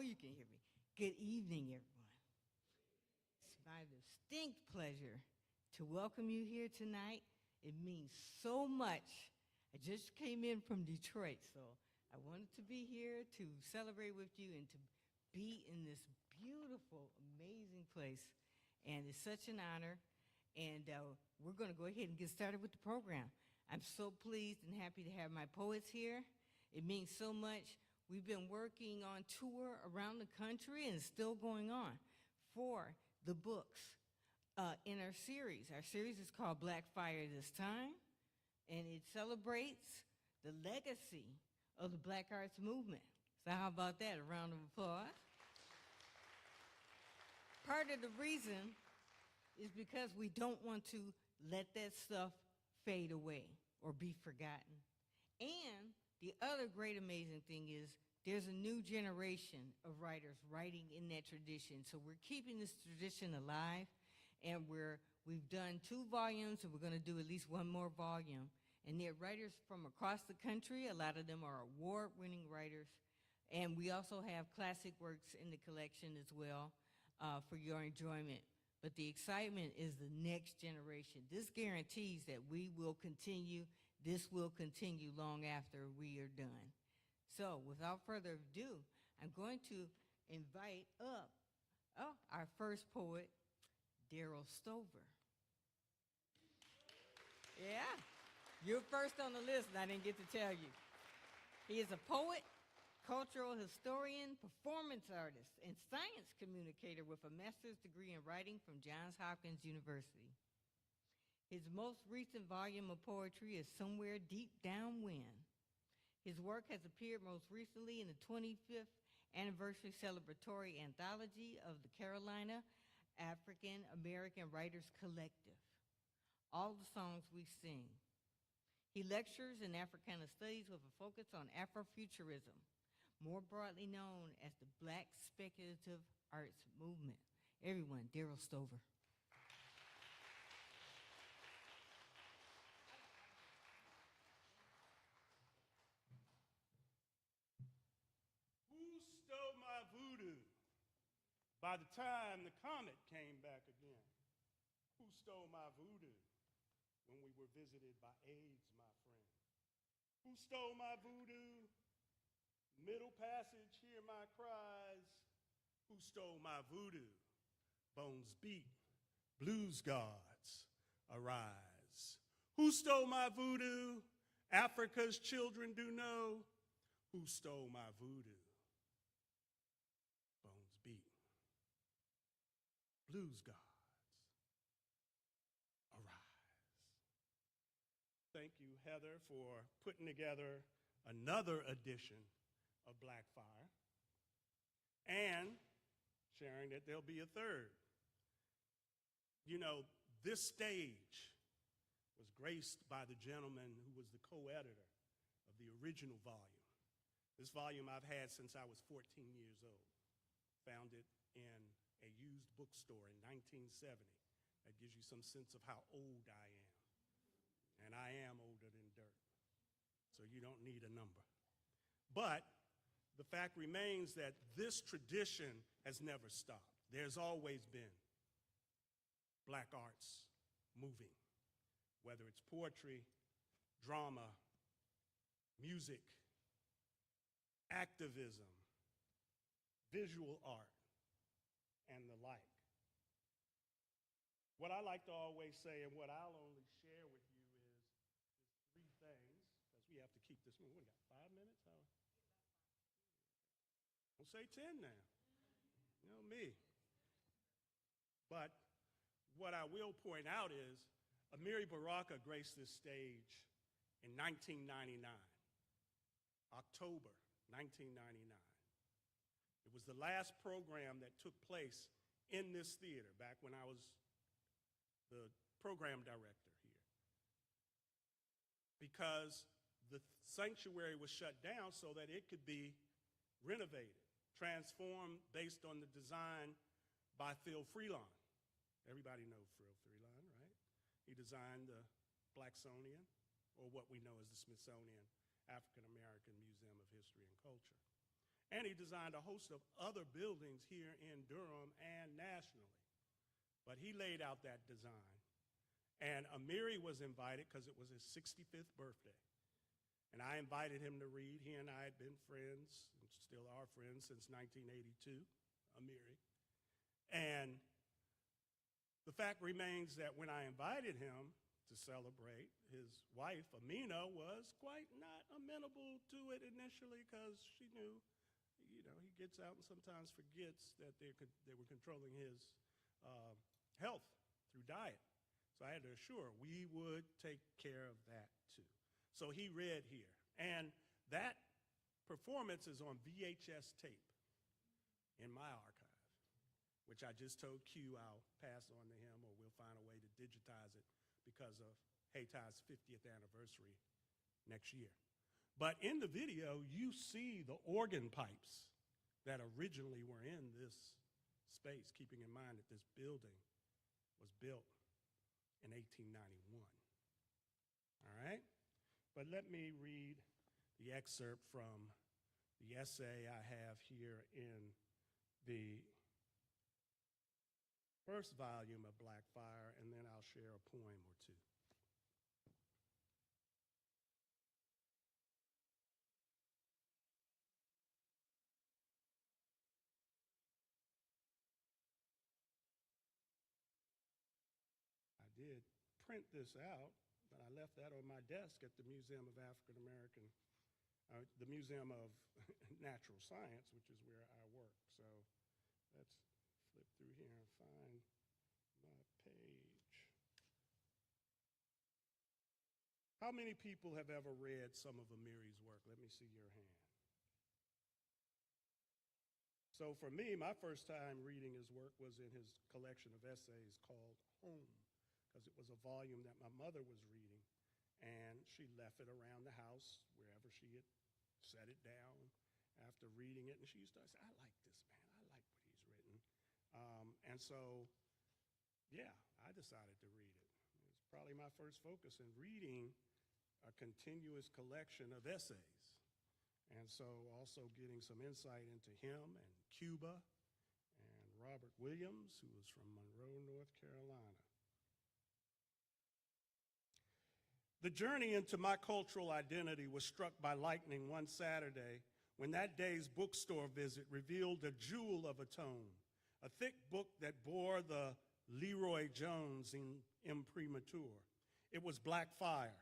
you can hear me. Good evening, everyone. It's my distinct pleasure to welcome you here tonight. It means so much. I just came in from Detroit, so I wanted to be here to celebrate with you and to be in this beautiful, amazing place. And it's such an honor. And we're going to go ahead and get started with the program. I'm so pleased and happy to have my poets here. It means so much. We've been working on tour around the country, and it's still going on, for the books in our series. Our series is called Black Fire this time, and it celebrates the legacy of the Black arts movement. So how about that? A round of applause. Part of the reason is because we don't want to let that stuff fade away or be forgotten. And the other great amazing thing is there's a new generation of writers writing in that tradition. So we're keeping this tradition alive, and we've done 2 volumes, and we're going to do at least 1 more volume. And they're writers from across the country. A lot of them are award-winning writers. And we also have classic works in the collection as well for your enjoyment. But the excitement is the next generation. This guarantees that we will continue. This will continue long after we are done. So without further ado, I'm going to invite up our first poet, Darrell Stover. Yeah, you're first on the list, and I didn't get to tell you. He is a poet, cultural historian, performance artist, and science communicator with a master's degree in writing from Johns Hopkins University. His most recent volume of poetry is Somewhere Deep Downwind. His work has appeared most recently in the 25th anniversary celebratory anthology of the Carolina African American Writers Collective, All the Songs We Sing. He lectures in Africana Studies with a focus on Afrofuturism, more broadly known as the Black Speculative Arts Movement. Everyone, Darrell Stover. Who stole my voodoo? By the time the comet came back again. Who stole my voodoo when we were visited by AIDS, my friend? Who stole my voodoo? Middle passage, hear my cries. Who stole my voodoo? Bones beat, blues gods, arise. Who stole my voodoo? Africa's children do know. Who stole my voodoo? Bones beat, blues gods, arise. Thank you, Heather, for putting together another edition of Black Fire and sharing that there'll be a third. You know, this stage was graced by the gentleman who was the co-editor of the original volume. This volume I've had since I was 14 years old. Found it in a used bookstore in 1970. That gives you some sense of how old I am. And I am older than dirt. So you don't need a number. But the fact remains that this tradition has never stopped. There's always been Black arts moving, whether it's poetry, drama, music, activism, visual art, and the like. What I like to always say, and what I'll only share with you is 3 things, because we have to keep this moving. We got 5 minutes? Don't say 10 now. You know me. But what I will point out is Amiri Baraka graced this stage in 1999, October 1999. It was the last program that took place in this theater back when I was the program director here, because the sanctuary was shut down so that it could be renovated, transformed based on the design by Phil Freelon. Everybody knows Phil Freelon, right? He designed the Blacksonian, or what we know as the Smithsonian African American Museum of History and Culture. And he designed a host of other buildings here in Durham and nationally. But he laid out that design. And Amiri was invited because it was his 65th birthday. And I invited him to read. He and I had been friends, and still are friends, since 1982, Amiri. And the fact remains that when I invited him to celebrate, his wife, Amina, was quite not amenable to it initially because she knew, he gets out and sometimes forgets that they were controlling his health through diet. So I had to assure her we would take care of that too. So he read here. And that performance is on VHS tape in my archive, which I just told Q I'll pass on to him, or we'll find a way to digitize it because of Haytai's 50th anniversary next year. But in the video, you see the organ pipes that originally were in this space, keeping in mind that this building was built in 1891. All right? But let me read the excerpt from the essay I have here in the first volume of Black Fire, and then I'll share a poem or two. I did print this out, but I left that on my desk at the Museum of African American, the Museum of Natural Science, which is where I work. So let's flip through here and find my page. How many people have ever read some of Amiri's work? Let me see your hand. So for me, my first time reading his work was in his collection of essays called Home, because it was a volume that my mother was reading, and she left it around the house wherever she had set it down after reading it, and she used to say, I like this, man. I like what he's written. And so, yeah, I decided to read it. It was probably my first focus in reading a continuous collection of essays, and so also getting some insight into him and Cuba and Robert Williams, who was from Monroe, North Carolina. The journey into my cultural identity was struck by lightning one Saturday when that day's bookstore visit revealed a jewel of a tome, a thick book that bore the Leroy Jones imprimatur. It was Black Fire,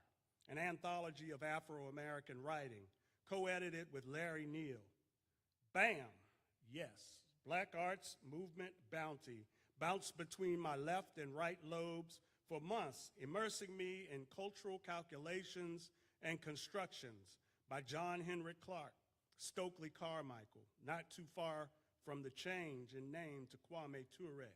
an anthology of Afro-American writing, co-edited with Larry Neal. Bam! Yes, Black Arts Movement Bounty bounced between my left and right lobes for months, immersing me in cultural calculations and constructions by John Henrik Clark, Stokely Carmichael, not too far from the change in name to Kwame Ture,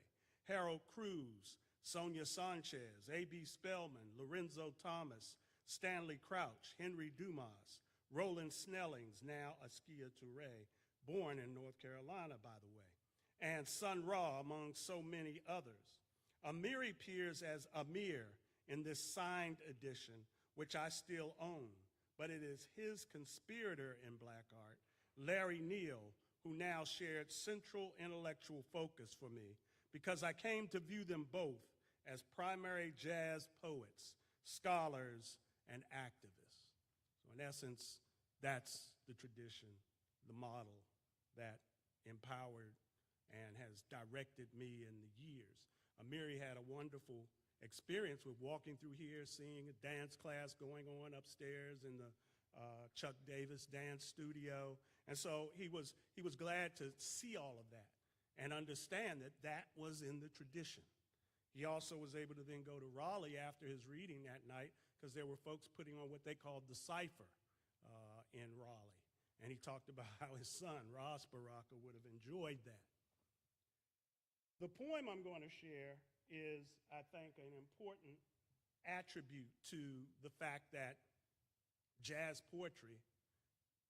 Harold Cruz, Sonia Sanchez, A.B. Spellman, Lorenzo Thomas, Stanley Crouch, Henry Dumas, Roland Snellings, now Askia Touré, born in North Carolina, by the way, and Sun Ra, among so many others. Amiri appears as Amir in this signed edition, which I still own, but it is his conspirator in Black art, Larry Neal, who now shared central intellectual focus for me, because I came to view them both as primary jazz poets, scholars, and activists. So in essence, that's the tradition, the model that empowered and has directed me in the years. Amiri had a wonderful experience with walking through here, seeing a dance class going on upstairs in the Chuck Davis dance studio. And so he was glad to see all of that and understand that that was in the tradition. He also was able to then go to Raleigh after his reading that night because there were folks putting on what they called the Cipher in Raleigh. And he talked about how his son, Ras Baraka, would have enjoyed that. The poem I'm going to share is, I think, an important attribute to the fact that jazz poetry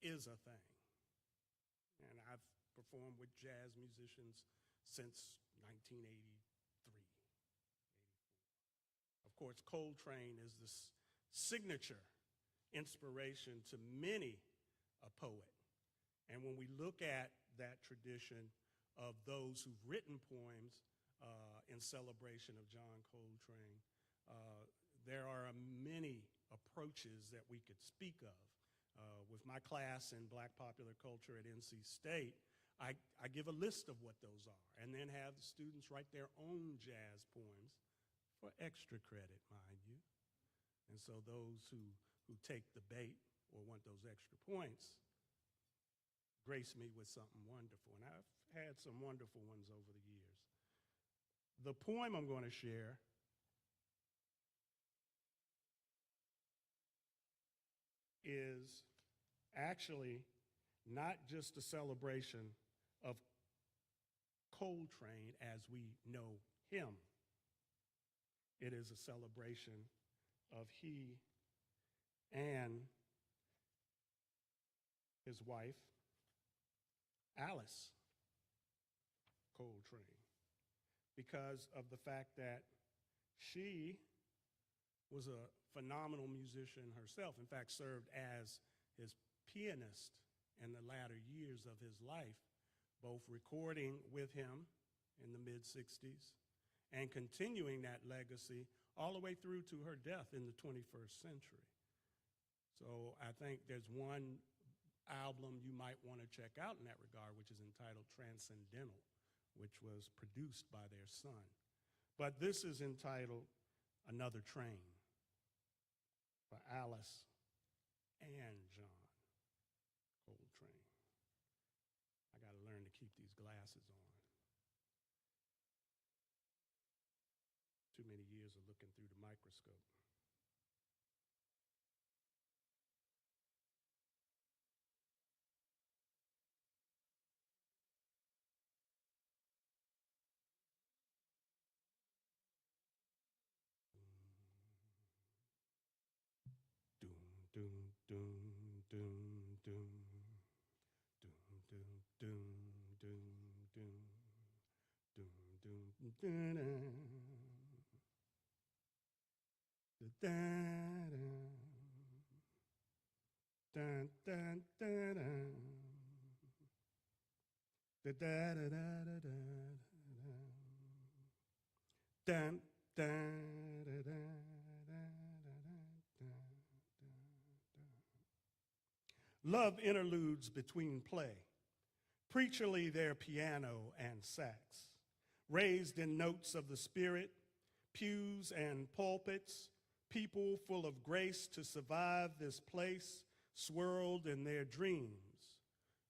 is a thing. And I've performed with jazz musicians since 1983, 84. Of course, Coltrane is the signature inspiration to many a poet. And when we look at that tradition of those who've written poems in celebration of John Coltrane, there are many approaches that we could speak of. With my class in Black Popular Culture at NC State, I give a list of what those are and then have the students write their own jazz poems for extra credit, mind you. And so those who take the bait or want those extra points grace me with something wonderful. And I've had some wonderful ones over the years. The poem I'm going to share is actually not just a celebration of Coltrane as we know him. It is a celebration of he and his wife, Alice Coltrane, because of the fact that she was a phenomenal musician herself. In fact, served as his pianist in the latter years of his life, both recording with him in the mid-60s and continuing that legacy all the way through to her death in the 21st century. So I think there's one album you might want to check out in that regard, which is entitled Transcendental, which was produced by their son. But this is entitled Another Train for Alice and John Coltrane. I got to learn to keep these glasses on. Too many years of looking through the microscope. Doom, doom, doom, doom, doom, doom, doom, doom, doom, doom, doom, doom, dun, dun, dun, dun, da da da da da dun, dun, da da. Love interludes between play, preacherly their piano and sax, raised in notes of the spirit, pews and pulpits, people full of grace to survive this place, swirled in their dreams,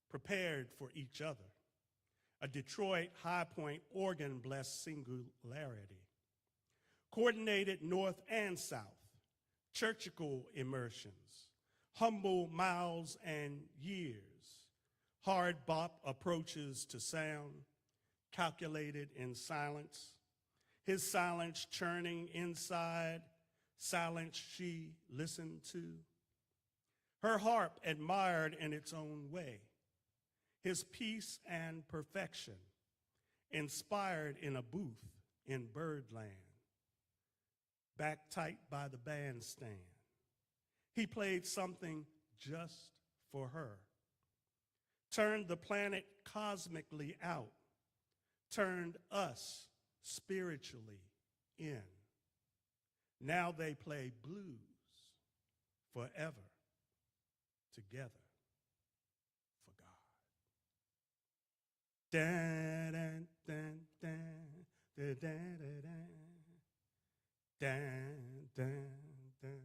prepared for each other. A Detroit High Point organ-blessed singularity, coordinated north and south, churchical immersions, humble miles and years, hard bop approaches to sound, calculated in silence, his silence churning inside, silence she listened to, her harp admired in its own way, his peace and perfection, inspired in a booth in Birdland, back tight by the bandstand. He played something just for her, turned the planet cosmically out, turned us spiritually in. Now they play blues forever together for God. Dun, dun, dun, dun, dun, dun, dun, dun, dun, dun.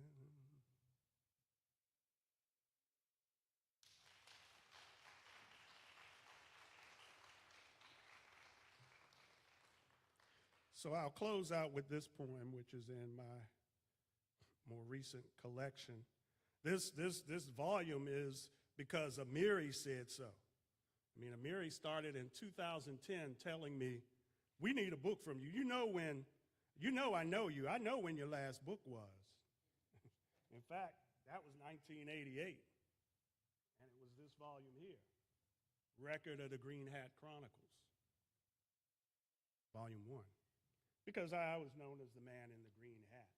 So I'll close out with this poem, which is in my more recent collection. This volume is because Amiri said so. I mean, Amiri started in 2010 telling me, we need a book from you. I know you. I know when your last book was. In fact, that was 1988. And it was this volume here, Record of the Green Hat Chronicles, Volume 1. Because I was known as the man in the green hat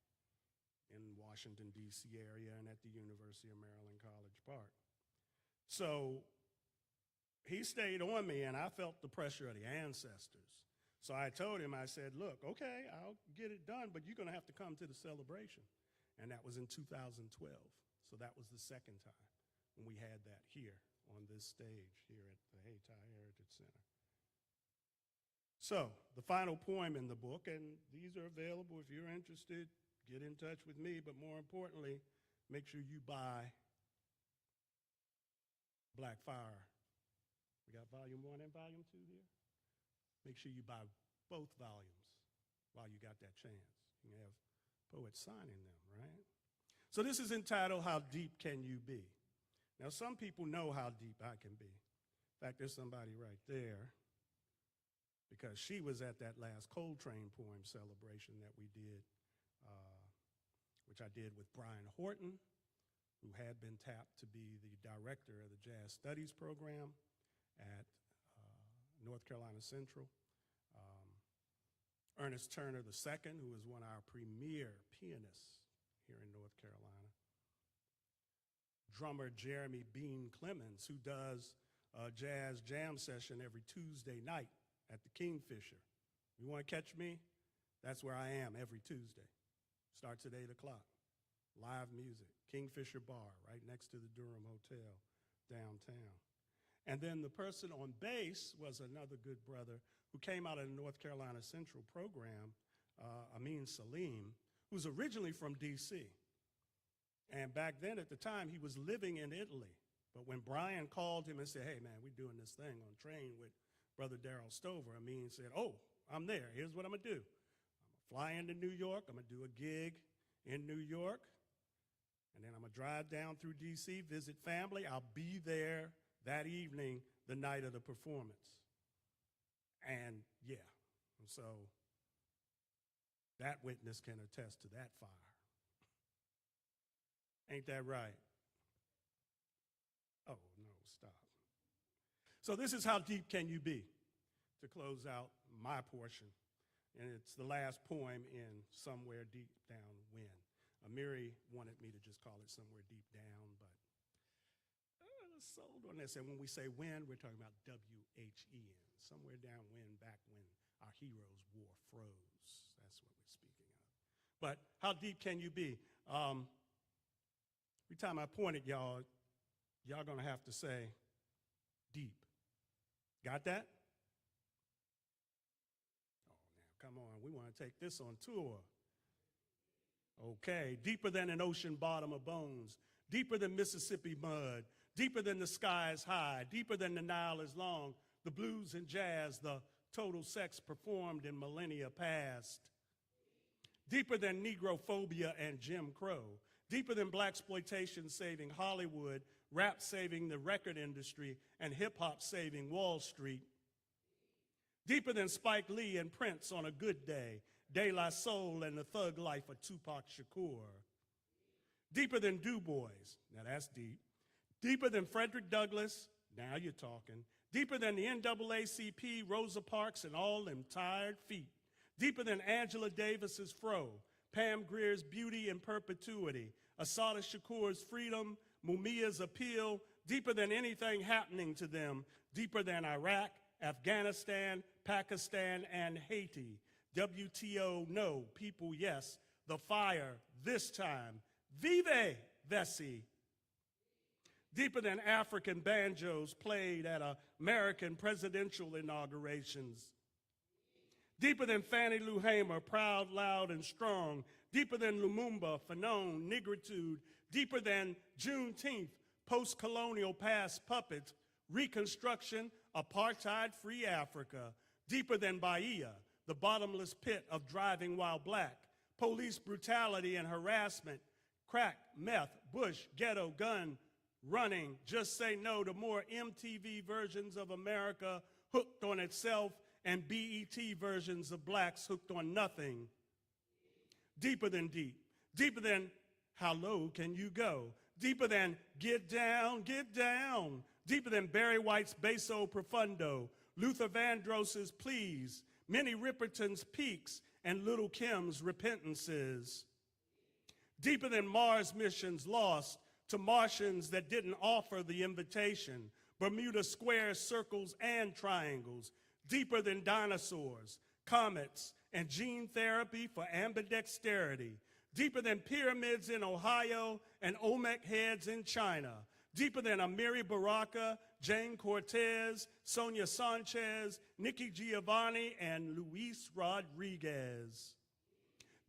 in Washington, D.C. area and at the University of Maryland, College Park. So he stayed on me, and I felt the pressure of the ancestors. So I told him, I said, look, okay, I'll get it done, but you're going to have to come to the celebration. And that was in 2012. So that was the second time when we had that here on this stage here at the Hayti Heritage Center. So the final poem in the book, and these are available if you're interested, get in touch with me, but more importantly, make sure you buy Black Fire. We got volume 1 and volume 2 here. Make sure you buy both volumes while you got that chance. You have poets signing them, right? So this is entitled, How Deep Can You Be? Now, some people know how deep I can be. In fact, there's somebody right there, because she was at that last Coltrane poem celebration that we did, which I did with Brian Horton, who had been tapped to be the director of the Jazz Studies program at North Carolina Central. Ernest Turner II, who is one of our premier pianists here in North Carolina. Drummer Jeremy Bean Clemens, who does a jazz jam session every Tuesday night at the Kingfisher. You want to catch me? That's where I am every Tuesday. Starts at 8 o'clock. Live music, Kingfisher Bar, right next to the Durham Hotel downtown. And then the person on bass was another good brother who came out of the North Carolina Central program, Amin Salim, who's originally from D.C. And back then, at the time, he was living in Italy. But when Brian called him and said, hey, man, we're doing this thing on train with Brother Darrell Stover, Amin said, oh, I'm there. Here's what I'm going to do. I'm going to fly into New York. I'm going to do a gig in New York. And then I'm going to drive down through D.C., visit family. I'll be there that evening, the night of the performance. And yeah, and so that witness can attest to that fire. Ain't that right? Oh, no, stop. So this is How Deep Can You Be, to close out my portion. And it's the last poem in Somewhere Deep Down When. Amiri wanted me to just call it Somewhere Deep Down, but sold on this. And when we say when, we're talking about W-H-E-N. Somewhere down when, back when our heroes wore froze. That's what we're speaking of. But how deep can you be? Every time I point at y'all, y'all going to have to say, deep. Got that? Oh, now, come on. We want to take this on tour. Okay. Deeper than an ocean bottom of bones. Deeper than Mississippi mud. Deeper than the sky is high, deeper than the Nile is long, the blues and jazz, the total sex performed in millennia past. Deeper than Negrophobia and Jim Crow, deeper than blaxploitation saving Hollywood, rap saving the record industry, and hip-hop saving Wall Street. Deeper than Spike Lee and Prince on a good day, De La Soul and the thug life of Tupac Shakur. Deeper than Du Bois, now that's deep. Deeper than Frederick Douglass, now you're talking. Deeper than the NAACP, Rosa Parks, and all them tired feet. Deeper than Angela Davis's fro, Pam Grier's beauty in perpetuity, Assata Shakur's freedom, Mumia's appeal. Deeper than anything happening to them. Deeper than Iraq, Afghanistan, Pakistan, and Haiti. WTO, no. People, yes. The fire, this time. Vive Vessi. Deeper than African banjos played at American presidential inaugurations. Deeper than Fannie Lou Hamer, proud, loud, and strong. Deeper than Lumumba, Fanon, Negritude. Deeper than Juneteenth, post-colonial past puppets, Reconstruction, apartheid-free Africa. Deeper than Bahia, the bottomless pit of driving while black. Police brutality and harassment, crack, meth, bush, ghetto, gun, running, just say no to more MTV versions of America hooked on itself and BET versions of blacks hooked on nothing. Deeper than deep. Deeper than how low can you go? Deeper than get down, get down. Deeper than Barry White's Basso Profundo, Luther Vandross's Please, Minnie Riperton's Peaks, and Little Kim's Repentances. Deeper than Mars missions lost to Martians that didn't offer the invitation, Bermuda squares, circles, and triangles, deeper than dinosaurs, comets, and gene therapy for ambidexterity, deeper than pyramids in Ohio and Olmec heads in China, deeper than Amiri Baraka, Jane Cortez, Sonia Sanchez, Nikki Giovanni, and Luis Rodriguez.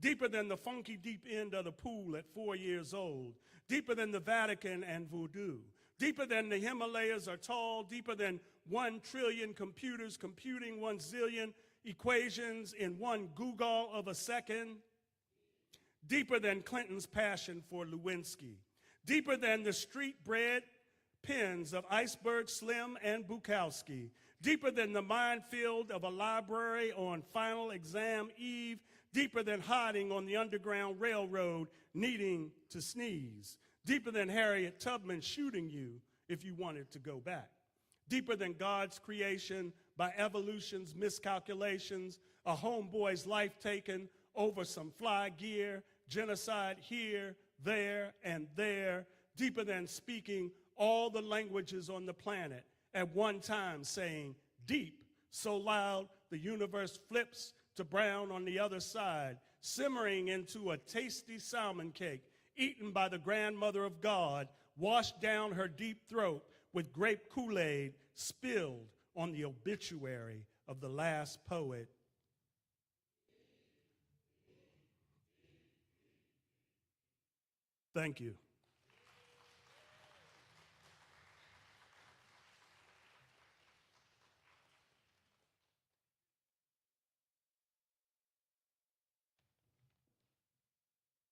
Deeper than the funky deep end of the pool at 4 years old, deeper than the Vatican and voodoo, deeper than the Himalayas are tall, deeper than 1 trillion computers computing 1 zillion equations in 1 googol of a second, deeper than Clinton's passion for Lewinsky, deeper than the street-bred pens of Iceberg Slim and Bukowski, deeper than the minefield of a library on final exam eve, deeper than hiding on the Underground Railroad needing to sneeze, deeper than Harriet Tubman shooting you if you wanted to go back, deeper than God's creation by evolution's miscalculations, a homeboy's life taken over some fly gear, genocide here, there, and there, deeper than speaking all the languages on the planet at one time, saying deep, so loud the universe flips to brown on the other side, simmering into a tasty salmon cake eaten by the grandmother of God, washed down her deep throat with grape Kool-Aid spilled on the obituary of the last poet. Thank you.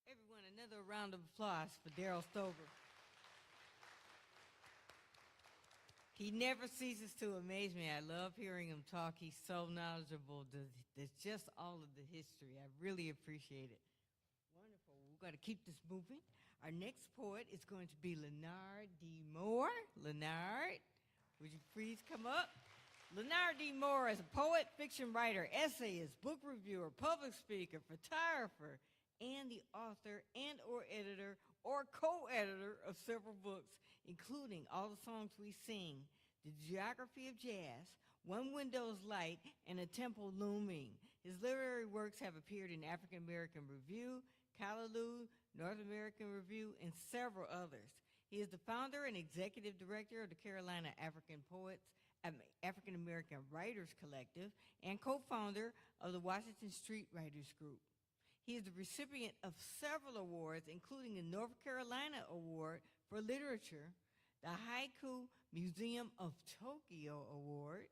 Everyone, another round of applause for Darrell Stover. He never ceases to amaze me. I love hearing him talk. He's so knowledgeable. There's just all of the history. I really appreciate it. Wonderful. We've got to keep this moving. Our next poet is going to be Leonard Moore. Leonard, would you please come up? Leonard Moore is a poet, fiction writer, essayist, book reviewer, public speaker, photographer, and the author and or editor or co-editor of several books, including All the Songs We Sing, The Geography of Jazz, One Window's Light, and A Temple Looming. His literary works have appeared in African American Review, Callaloo, North American Review, and several others. He is the founder and executive director of the Carolina African American Writers Collective and co-founder of the Washington Street Writers Group. He is the recipient of several awards, including the North Carolina Award for Literature, the Haiku Museum of Tokyo Award,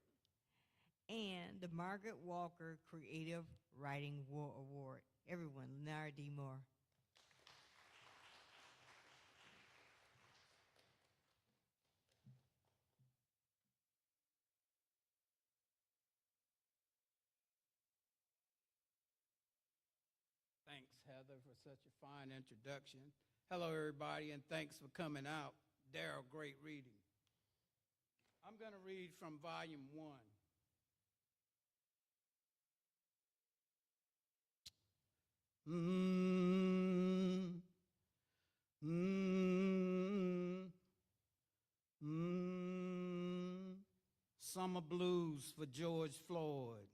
and the Margaret Walker Creative Writing Award. Everyone, Leonard Moore. Thanks, Heather, for such a fine introduction. Hello, everybody, and thanks for coming out. Darrell, great reading. I'm going to read from Volume 1. Summer Blues for George Floyd.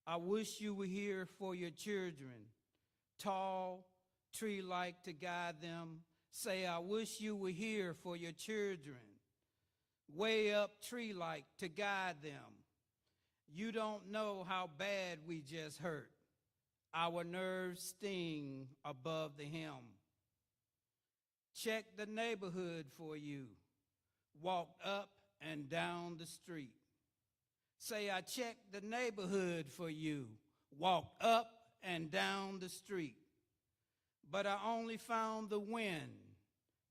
I wish you were here for your children, tall, tree-like to guide them. Say, I wish you were here for your children, way up tree-like to guide them. You don't know how bad we just hurt. Our nerves sting above the hem. Check the neighborhood for you. Walk up and down the street. Say, I checked the neighborhood for you. Walk up and down the street. But I only found the wind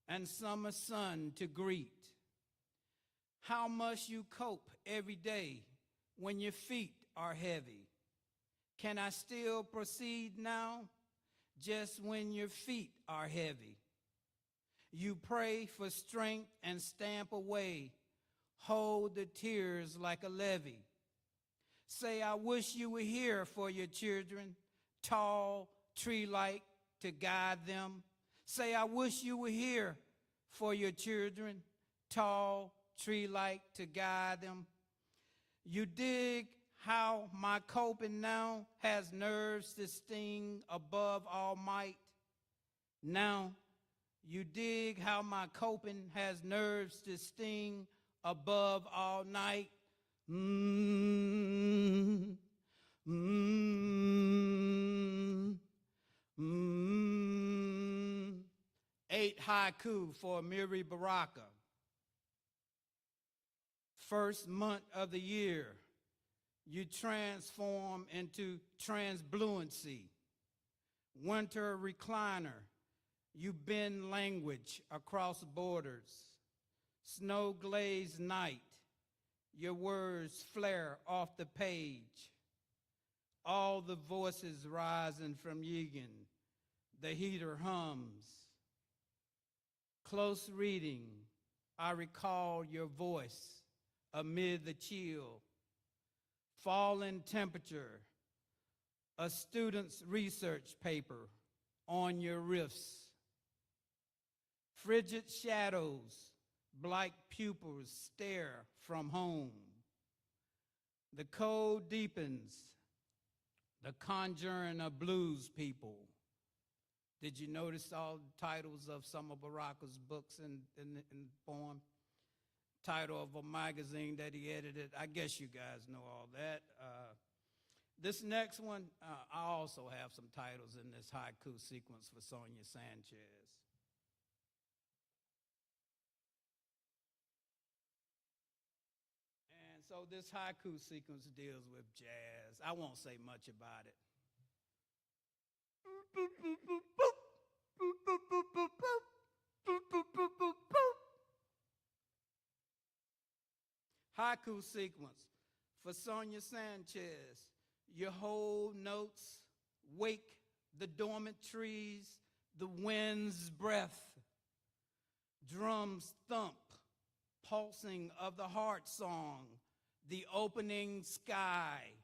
and summer sun to greet. How must you cope every day when your feet are heavy? Can I still proceed now, just when your feet are heavy? You pray for strength and stamp away, hold the tears like a levee. Say, I wish you were here for your children, tall, tree-like to guide them. Say, I wish you were here for your children, tall, tree-like to guide them. You dig how my coping now has nerves to sting above all might. Now, you dig how my coping has nerves to sting above all night. Mm, mm, mm. 8 haiku for Miri Baraka. First month of the year, you transform into transbluency. Winter recliner, you bend language across borders. Snow-glazed night, your words flare off the page. All the voices rising from Yegan, the heater hums. Close reading, I recall your voice amid the chill. Falling temperature, a student's research paper on your riffs. Frigid shadows, black pupils stare from home. The cold deepens, the conjuring of blues people. Did you notice all the titles of some of Baraka's books in the poem? Title of a magazine that he edited. I guess you guys know all that. This next one, I also have some titles in this haiku sequence for Sonia Sanchez. And so this haiku sequence deals with jazz. I won't say much about it. Haiku sequence for Sonia Sanchez. You hold notes, wake the dormant trees, the wind's breath. Drums thump, pulsing of the heart song, the opening sky.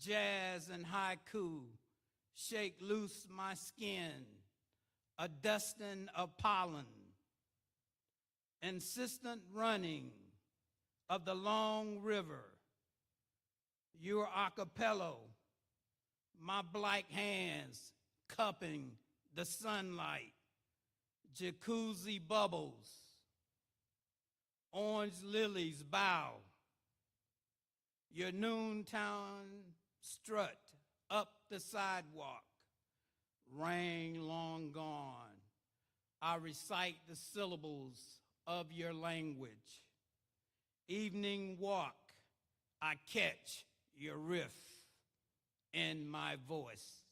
Jazz and haiku shake loose my skin, a dusting of pollen. Insistent running of the long river, your acapello, my black hands cupping the sunlight, jacuzzi bubbles, orange lilies bow, your noontime strut up the sidewalk, rain long gone. I recite the syllables of your language. Evening walk, I catch your riff in my voice.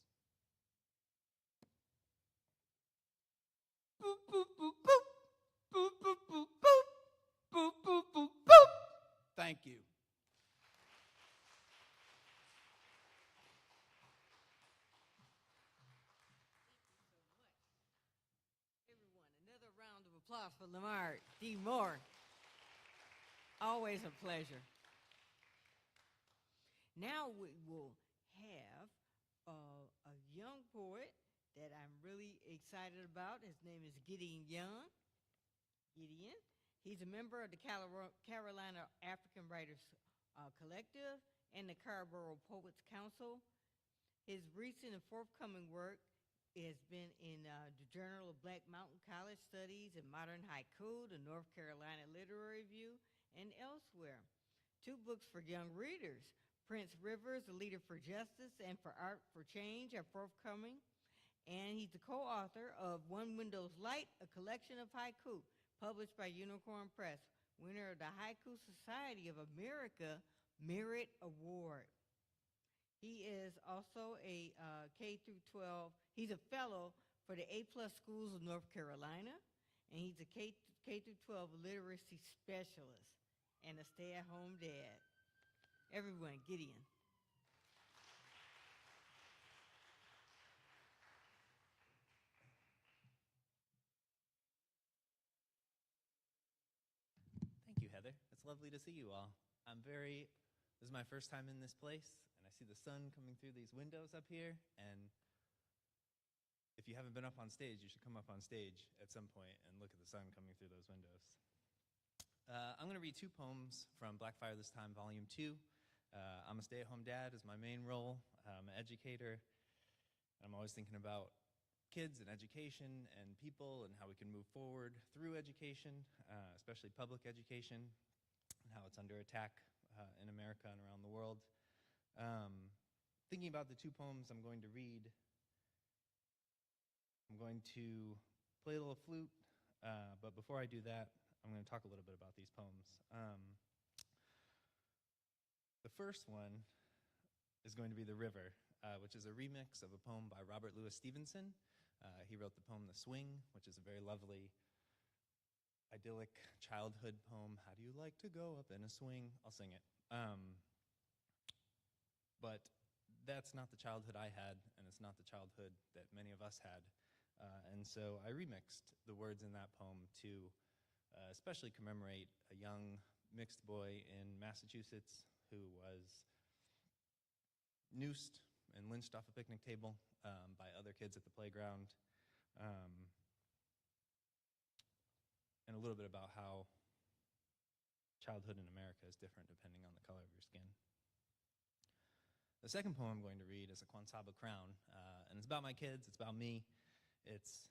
Boop, boop, boop, boop. Boop, boop, boop, boop. Boop, boop, boop, boop. Thank you. Everyone, another round of applause for Lamont D. Moore. Always a pleasure. Now we will have a young poet that I'm really excited about. His name is Gideon Young. Gideon. He's a member of the Carolina African Writers Collective and the Carrboro Poets Council. His recent and forthcoming work has been in the Journal of Black Mountain College Studies and Modern Haiku, the North Carolina Literary Review, and elsewhere. 2 books for young readers, Prince Rivers, A Leader for Justice and for Art for Change, are forthcoming. And he's the co-author of One Window's Light, a collection of haiku, published by Unicorn Press, winner of the Haiku Society of America Merit Award. He is also a K-12, he's a fellow for the A-plus schools of North Carolina, and he's a K-12 literacy specialist and a stay-at-home dad. Everyone, Gideon. Thank you, Heather. It's lovely to see you all. This is my first time in this place, and I see the sun coming through these windows up here, and if you haven't been up on stage, you should come up on stage at some point and look at the sun coming through those windows. I'm going to read 2 poems from Blackfire this time, Volume 2. I'm a stay-at-home dad is my main role. I'm an educator. I'm always thinking about kids and education and people and how we can move forward through education, especially public education, and how it's under attack in America and around the world. Thinking about the 2 poems I'm going to read, I'm going to play a little flute, but before I do that, I'm going to talk a little bit about these poems. The first one is going to be The River, which is a remix of a poem by Robert Louis Stevenson. He wrote the poem The Swing, which is a very lovely, idyllic childhood poem. How do you like to go up in a swing? I'll sing it. But that's not the childhood I had, and it's not the childhood that many of us had. And so I remixed the words in that poem to especially commemorate a young mixed boy in Massachusetts who was noosed and lynched off a picnic table by other kids at the playground, and a little bit about how childhood in America is different depending on the color of your skin. The second poem I'm going to read is a Quansaba Crown, and it's about my kids, it's about me. It's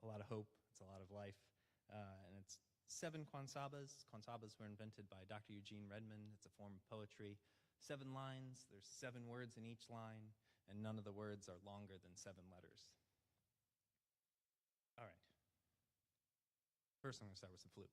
a lot of hope, it's a lot of life, and it's 7 Quansabas. Quansabas were invented by Dr. Eugene Redmond. It's a form of poetry. 7 lines, there's 7 words in each line, and none of the words are longer than 7 letters. All right. First, I'm going to start with the flute.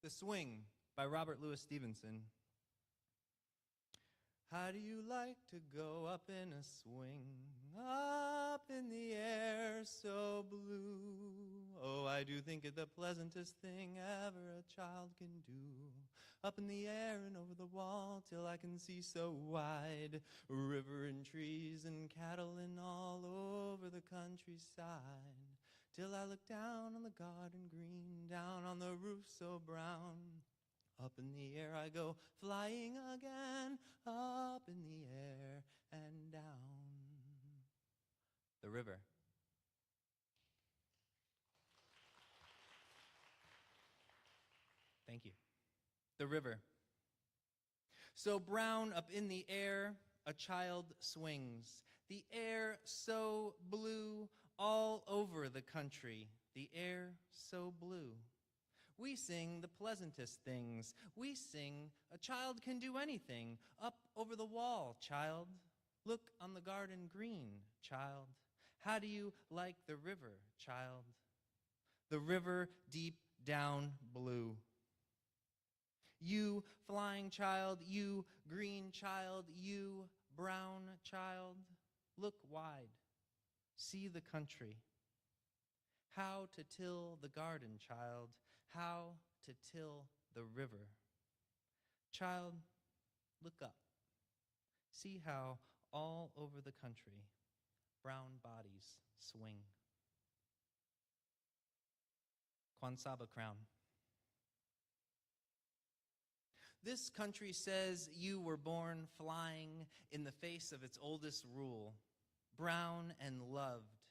The Swing by Robert Louis Stevenson. How do you like to go up in a swing, up in the air so blue? Oh, I do think it the pleasantest thing ever a child can do. Up in the air and over the wall till I can see so wide. River and trees and cattle and all over the countryside. Till I look down on the garden green, down on the roof so brown. Up in the air I go, flying again, up in the air and down. The River. Thank you. The River. So brown up in the air, a child swings. The air so blue, all over the country, the air so blue. We sing the pleasantest things. We sing, a child can do anything. Up over the wall, child. Look on the garden green, child. How do you like the river, child? The river deep down blue. You flying child, you green child, you brown child. Look wide. See the country. How to till the garden, child. How to till the river. Child, look up. See how all over the country brown bodies swing. Quansaba Crown. This country says you were born flying in the face of its oldest rule, brown and loved.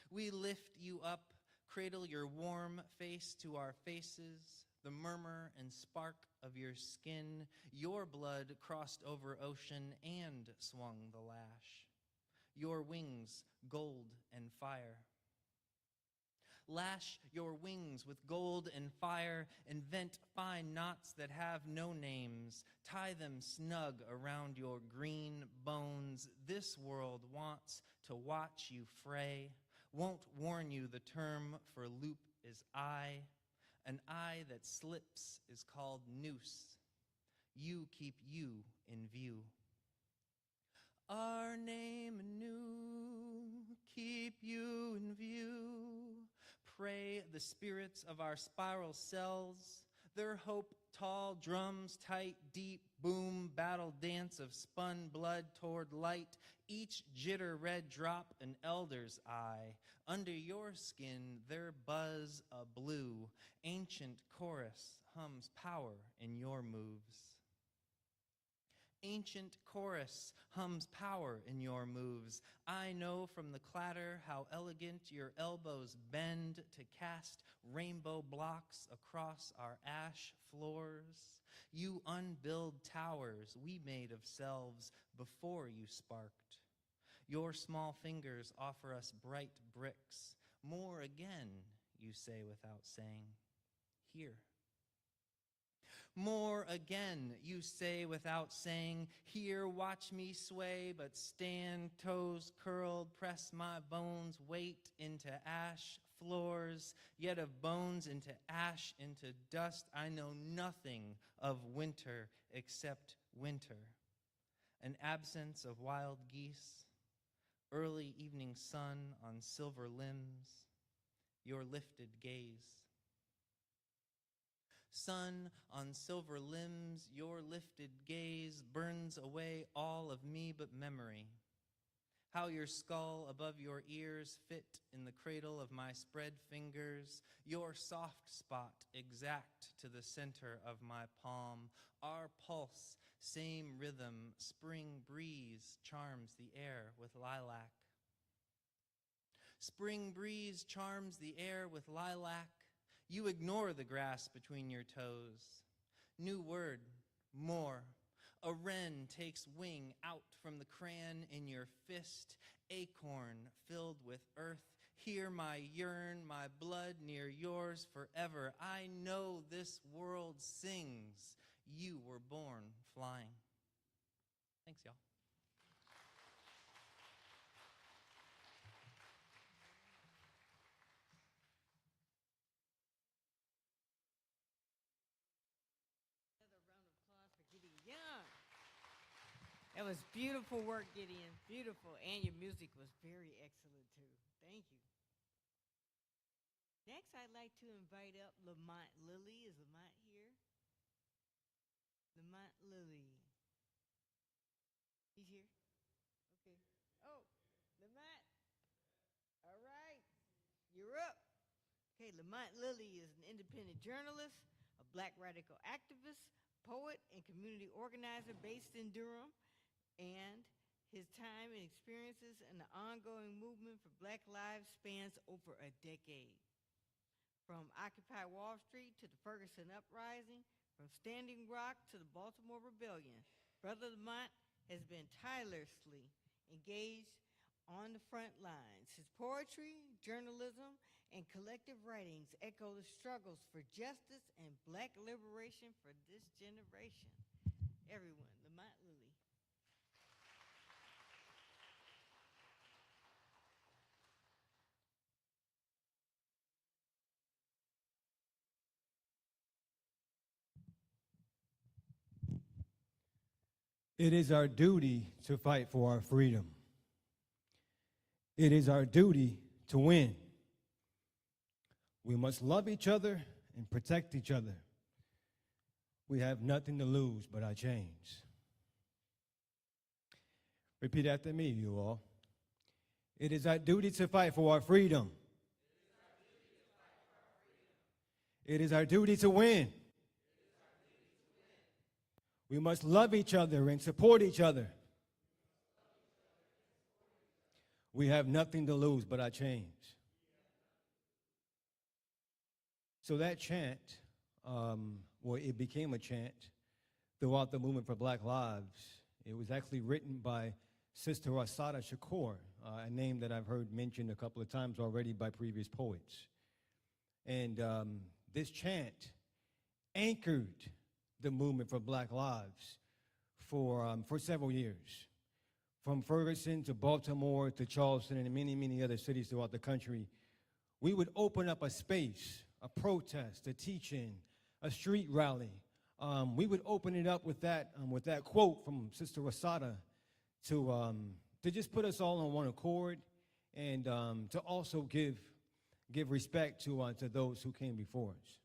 We lift you up, cradle your warm face to our faces, the murmur and spark of your skin. Your blood crossed over ocean and swung the lash. Your wings, gold and fire. Lash your wings with gold and fire. Invent fine knots that have no names. Tie them snug around your green bones. This world wants to watch you fray. Won't warn you the term for loop is eye. An eye that slips is called noose. You keep you in view. Our name anew, keep you in view. Pray the spirits of our spiral cells, their hope tall drums, tight, deep, boom, battle dance of spun blood toward light, each jitter red drop an elder's eye. Under your skin their buzz a blue, ancient chorus hums power in your moves. Ancient chorus hums power in your moves. I know from the clatter how elegant your elbows bend to cast rainbow blocks across our ash floors. You unbuild towers we made of selves before you sparked. Your small fingers offer us bright bricks. More again, you say without saying. Here. More again, you say without saying. Here, watch me sway, but stand, toes curled, press my bones, weight into ash floors, yet of bones into ash, into dust. I know nothing of winter except winter. An absence of wild geese, early evening sun on silver limbs, your lifted gaze. Sun on silver limbs, your lifted gaze burns away all of me but memory. How your skull above your ears fit in the cradle of my spread fingers, your soft spot exact to the center of my palm, our pulse, same rhythm, spring breeze charms the air with lilac. Spring breeze charms the air with lilac. You ignore the grass between your toes. New word, more. A wren takes wing out from the crayon in your fist, acorn filled with earth. Hear my yearn, my blood near yours forever. I know this world sings. You were born flying. Thanks, y'all. Young. That was beautiful work, Gideon. Beautiful. And your music was very excellent, too. Thank you. Next, I'd like to invite up Lamont Lilly. Is Lamont here? Lamont Lilly. He's here? Okay. Oh, Lamont. All right. You're up. Okay, Lamont Lilly is an independent journalist, a black radical activist, poet and community organizer based in Durham, and his time and experiences in the ongoing movement for Black lives spans over a decade. From Occupy Wall Street to the Ferguson Uprising, from Standing Rock to the Baltimore Rebellion, Brother Lamont has been tirelessly engaged on the front lines. His poetry, journalism, and collective writings echo the struggles for justice and Black liberation for this generation. Everyone, Lamont Lilly. It is our duty to fight for our freedom. It is our duty to win. We must love each other and protect each other. We have nothing to lose but our chains. Repeat after me, you all. It is our duty to fight for our freedom. It is our duty to win. We must love each other and support each other. We have nothing to lose but our chains. So that chant well, it became a chant throughout the movement for Black Lives. It was actually written by Sister Asada Shakur, a name that I've heard mentioned a couple of times already by previous poets. And this chant anchored the movement for Black Lives for several years. From Ferguson to Baltimore to Charleston and many, many other cities throughout the country, we would open up a space, a protest, a teach-in, a street rally. We would open it up with that quote from Sister Asada to just put us all on one accord and to also give respect to those who came before us.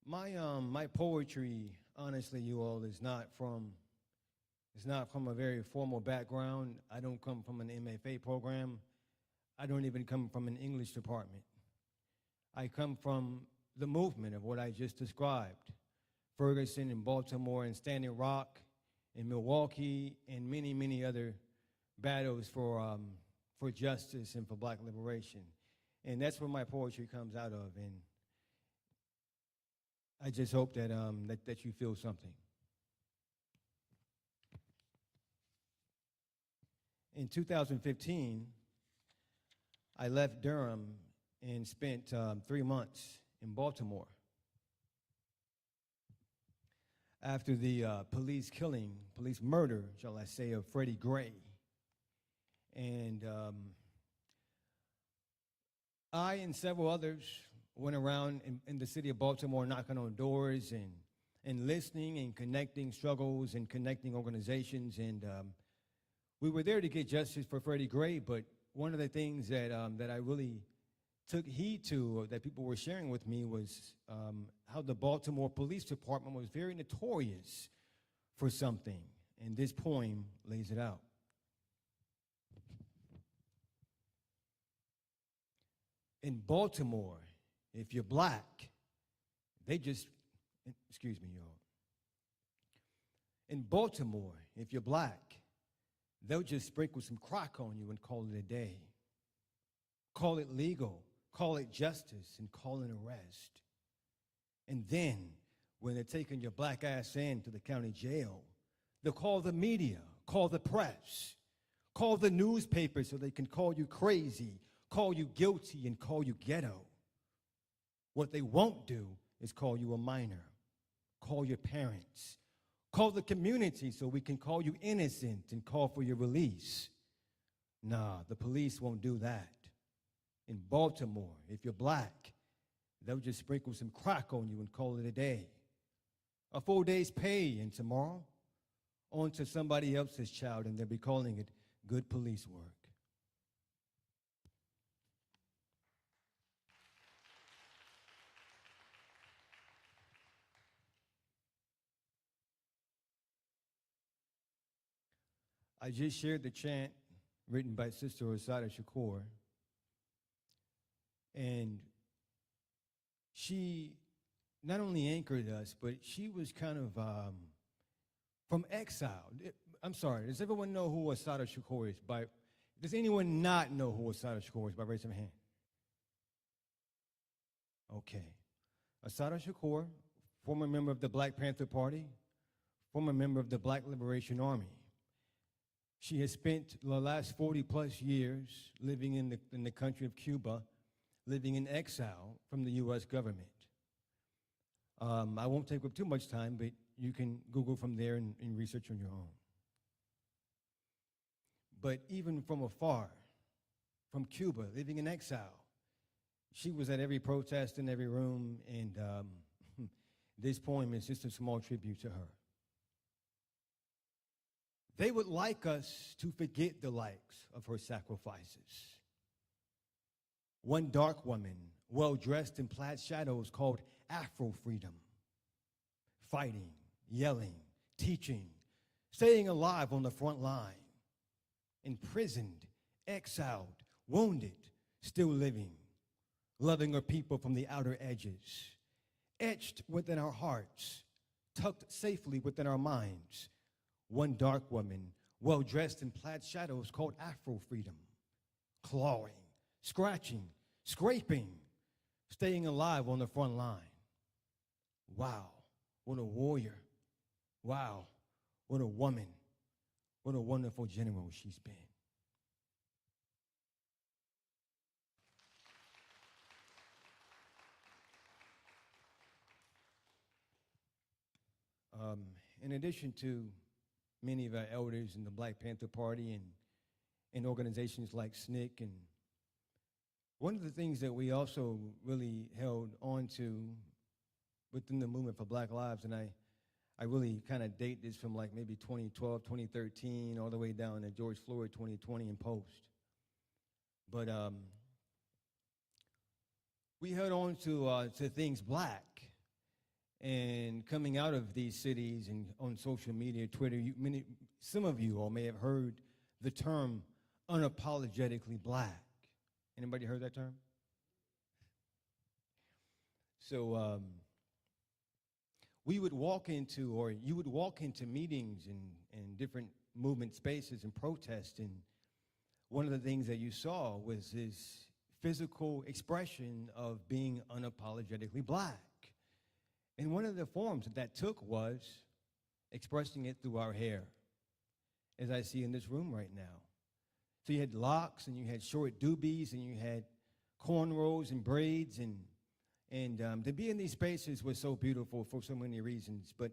My poetry, honestly, you all, is not from a very formal background. I don't come from an MFA program. I don't even come from an English department. I come from the movement of what I just described. Ferguson and Baltimore and Standing Rock and Milwaukee and many, many other battles for justice and for Black liberation. And that's where my poetry comes out of. And I just hope that, that you feel something. In 2015, I left Durham and spent 3 months in Baltimore after the police murder, shall I say, of Freddie Gray. And I and several others went around in the city of Baltimore knocking on doors and listening and connecting struggles and connecting organizations. And we were there to get justice for Freddie Gray, but one of the things that I really took heed to, or that people were sharing with me, was how the Baltimore Police Department was very notorious for something. And this poem lays it out. In Baltimore, if you're black, they just, excuse me, y'all. In Baltimore, if you're black, they'll just sprinkle some crack on you and call it a day. Call it legal, call it justice, and call it arrest. And then, when they're taking your black ass in to the county jail, they'll call the media, call the press, call the newspaper so they can call you crazy, call you guilty, and call you ghetto. What they won't do is call you a minor, call your parents, call the community so we can call you innocent and call for your release. Nah, the police won't do that. In Baltimore, if you're black, they'll just sprinkle some crack on you and call it a day. A full day's pay, and tomorrow, on to somebody else's child, and they'll be calling it good police work. I just shared the chant written by Sister Asada Shakur, and she not only anchored us, but she was kind of from exile. I'm sorry, does everyone know who Asada Shakur is? Does anyone not know who Asada Shakur is? By raising a hand. Okay. Asada Shakur, former member of the Black Panther Party, former member of the Black Liberation Army. She has spent the last 40-plus years living in the country of Cuba, living in exile from the U.S. government. I won't take up too much time, but you can Google from there and research on your own. But even from afar, from Cuba, living in exile, she was at every protest in every room, and this poem is just a small tribute to her. They would like us to forget the likes of her sacrifices. One dark woman, well-dressed in plaid shadows, called Afro-freedom. Fighting, yelling, teaching, staying alive on the front line. Imprisoned, exiled, wounded, still living. Loving her people from the outer edges. Etched within our hearts, tucked safely within our minds. One dark woman, well-dressed in plaid shadows, called Afro-freedom. Clawing, scratching, scraping, staying alive on the front line. Wow, what a warrior. Wow, what a woman. What a wonderful general she's been. In addition to many of our elders in the Black Panther Party and organizations like SNCC, and one of the things that we also really held on to within the movement for Black Lives, and I really kind of date this from like maybe 2012, 2013, all the way down to George Floyd 2020 and post. But we held on to things Black. And coming out of these cities and on social media, Twitter, some of you all may have heard the term unapologetically Black. Anybody heard that term? So we would walk into, or you would walk into meetings and different movement spaces and protests, and one of the things that you saw was this physical expression of being unapologetically Black. And one of the forms that took was expressing it through our hair, as I see in this room right now. So you had locks, and you had short doobies, and you had cornrows and braids, and to be in these spaces was so beautiful for so many reasons. But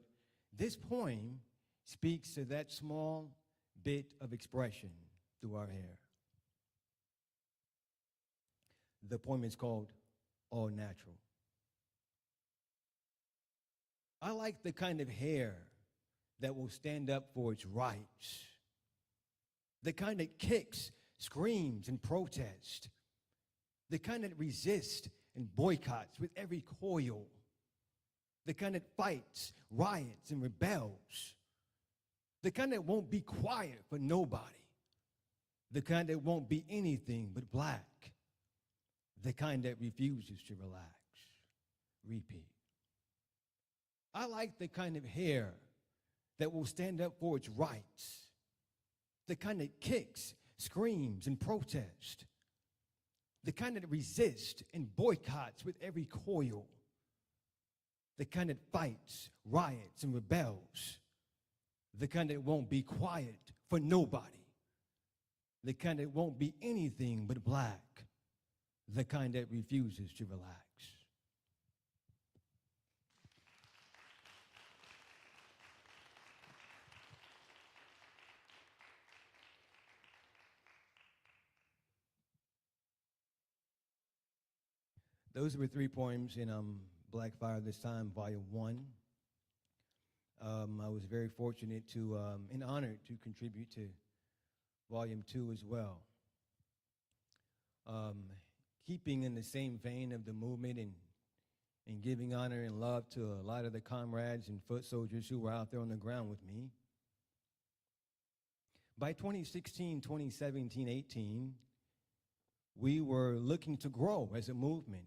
this poem speaks to that small bit of expression through our hair. The poem is called All Natural. I like the kind of hair that will stand up for its rights, the kind that kicks, screams, and protests, the kind that resists and boycotts with every coil, the kind that fights, riots, and rebels, the kind that won't be quiet for nobody, the kind that won't be anything but Black, the kind that refuses to relax. Repeat. I like the kind of hair that will stand up for its rights, the kind that kicks, screams, and protests, the kind that resists and boycotts with every coil, the kind that fights, riots, and rebels, the kind that won't be quiet for nobody, the kind that won't be anything but Black, the kind that refuses to relax. Those were 3 poems in Black Fire This Time, Volume 1. I was very fortunate to, and honored to contribute to Volume 2 as well. Keeping in the same vein of the movement and giving honor and love to a lot of the comrades and foot soldiers who were out there on the ground with me. By 2016, 2017, 18, we were looking to grow as a movement.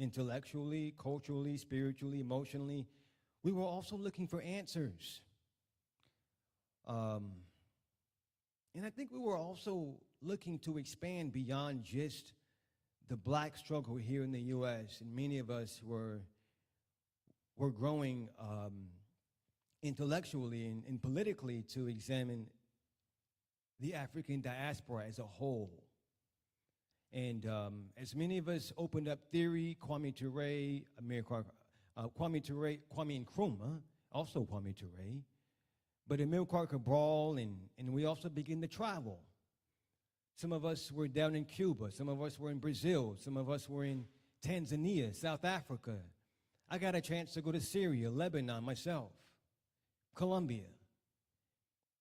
Intellectually, culturally, spiritually, emotionally. We were also looking for answers. And I think we were also looking to expand beyond just the Black struggle here in the U.S. And many of us were growing intellectually and politically to examine the African diaspora as a whole. And as many of us opened up theory, Kwame Ture, Kwame Nkrumah, also Kwame Ture, but Amilcar Cabral, and we also began to travel. Some of us were down in Cuba, some of us were in Brazil, some of us were in Tanzania, South Africa. I got a chance to go to Syria, Lebanon myself, Colombia.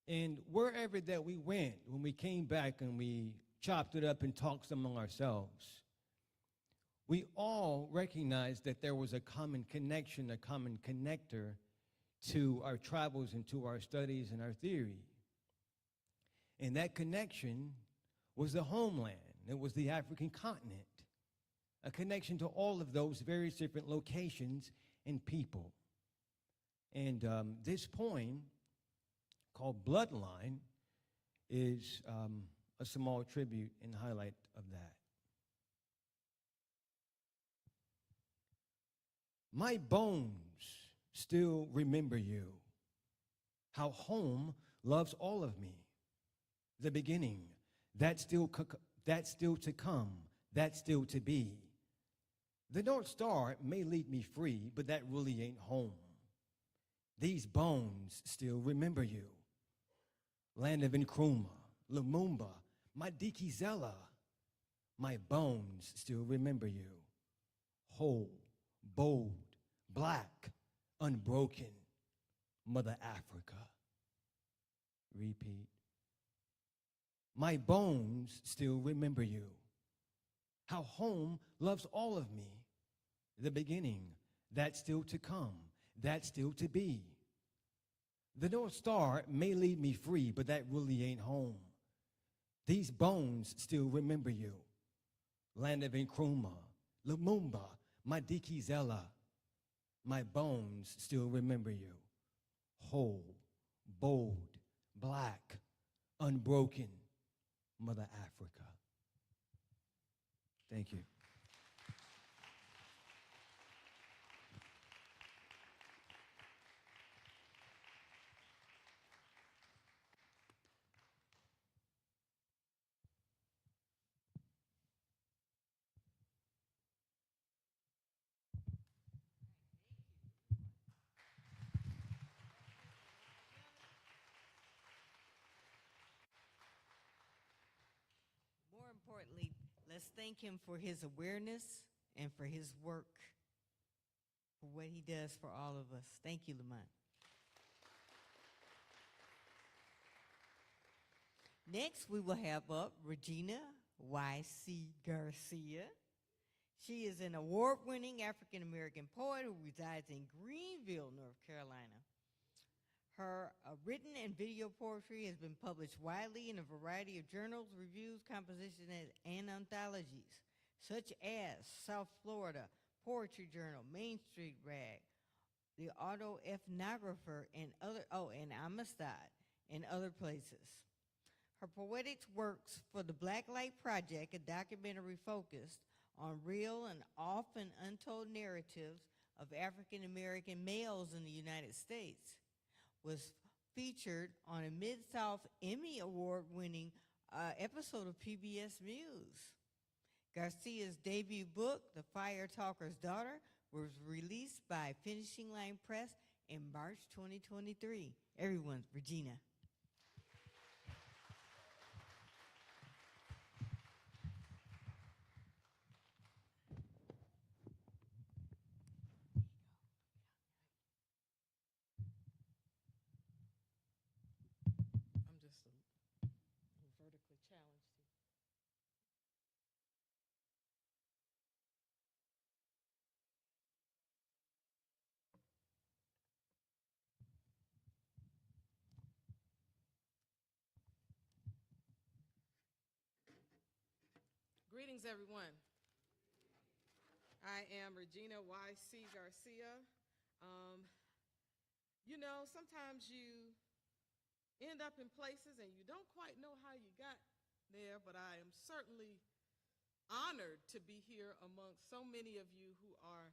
And wherever that we went, when we came back and we chopped it up and talked among ourselves, we all recognized that there was a common connection, a common connector to our travels and to our studies and our theory. And that connection was the homeland. It was the African continent, a connection to all of those various different locations and people. And this poem, called Bloodline, is a small tribute and highlight of that. My bones still remember you. How home loves all of me. The beginning, that's still to come, that's still to be. The North Star may lead me free, but that really ain't home. These bones still remember you. Land of Nkrumah, Lumumba, Madikizela. My bones still remember you. Whole, bold, black, unbroken, Mother Africa. Repeat. My bones still remember you. How home loves all of me. The beginning, that's still to come, that's still to be. The North Star may lead me free, but that really ain't home. These bones still remember you. Land of Nkrumah, Lumumba, Madikizela. My bones still remember you. Whole, bold, black, unbroken, Mother Africa. Thank you. More importantly, let's thank him for his awareness and for his work, for what he does for all of us. Thank you, Lamont. Next, we will have up Regina Y.C. Garcia. She is an award-winning African-American poet who resides in Greenville, North Carolina. Her written and video poetry has been published widely in a variety of journals, reviews, compositions, and anthologies, such as South Florida Poetry Journal, Main Street Rag, the Auto Ethnographer, and Amistad, and other places. Her poetic works for the Black Light Project, a documentary focused on real and often untold narratives of African American males in the United States, was featured on a Mid-South Emmy Award-winning episode of PBS Muse. Garcia's debut book, The Fire Talker's Daughter, was released by Finishing Line Press in March 2023. Everyone, Regina. I'm just a little vertically challenged here. Greetings, everyone. I am Regina Y.C. Garcia. Sometimes you end up in places and you don't quite know how you got there, but I am certainly honored to be here amongst so many of you who are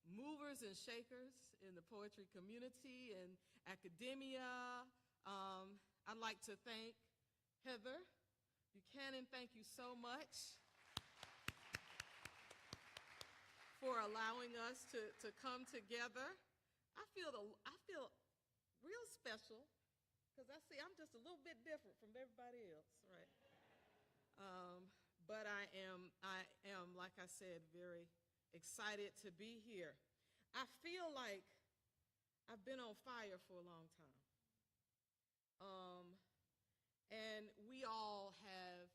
movers and shakers in the poetry community and academia. I'd like to thank Heather Buchanan. Thank you so much for allowing us to come together. I feel real special because I'm just a little bit different from everybody else, right? But I am, like I said, very excited to be here. I feel like I've been on fire for a long time. And we all have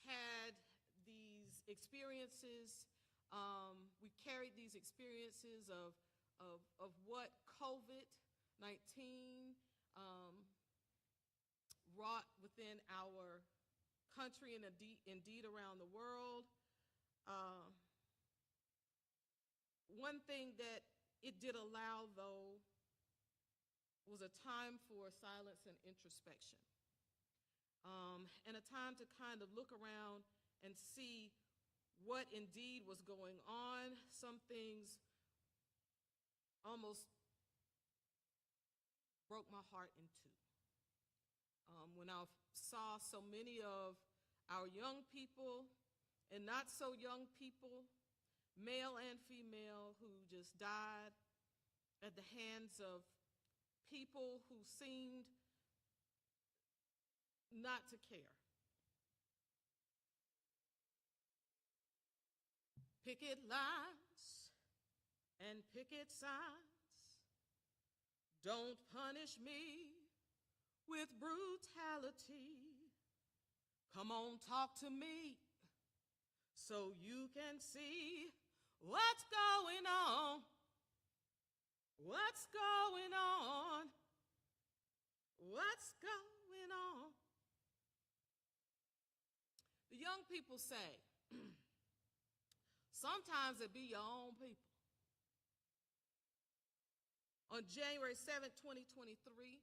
had these experiences. We carried these experiences of what COVID-19 wrought within our country and indeed around the world. One thing that it did allow, though, was a time for silence and introspection, and a time to kind of look around and see what indeed was going on. Some things almost broke my heart in two. When I saw so many of our young people and not so young people, male and female, who just died at the hands of people who seemed not to care. Picket lines and picket signs don't punish me with brutality. Come on, talk to me so you can see what's going on. What's going on? What's going on? The young people say, sometimes it be your own people. On January 7, 2023,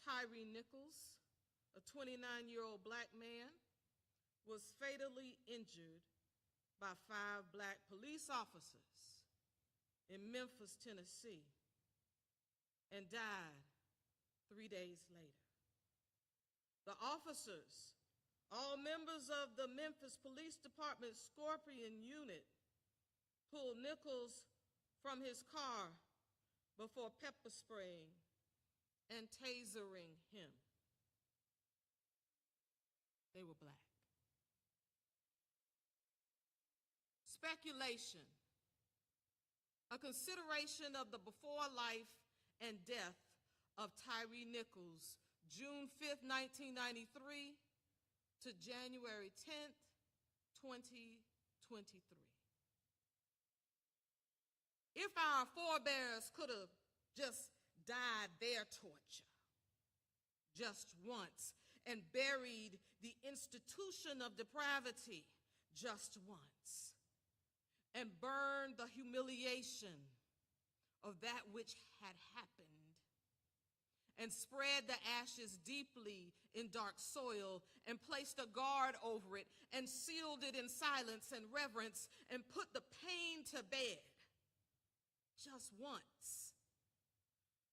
Tyree Nichols, a 29-year-old black man, was fatally injured by 5 black police officers in Memphis, Tennessee, and died 3 days later. The officers, all members of the Memphis Police Department Scorpion Unit, pulled Nichols from his car before pepper spraying and tasering him. They were black. Speculation, a consideration of the before life and death of Tyree Nichols, June 5th, 1993 to January 10th, 2023. If our forebears could have just died their torture just once and buried the institution of depravity just once and burned the humiliation of that which had happened and spread the ashes deeply in dark soil and placed a guard over it and sealed it in silence and reverence and put the pain to bed just once,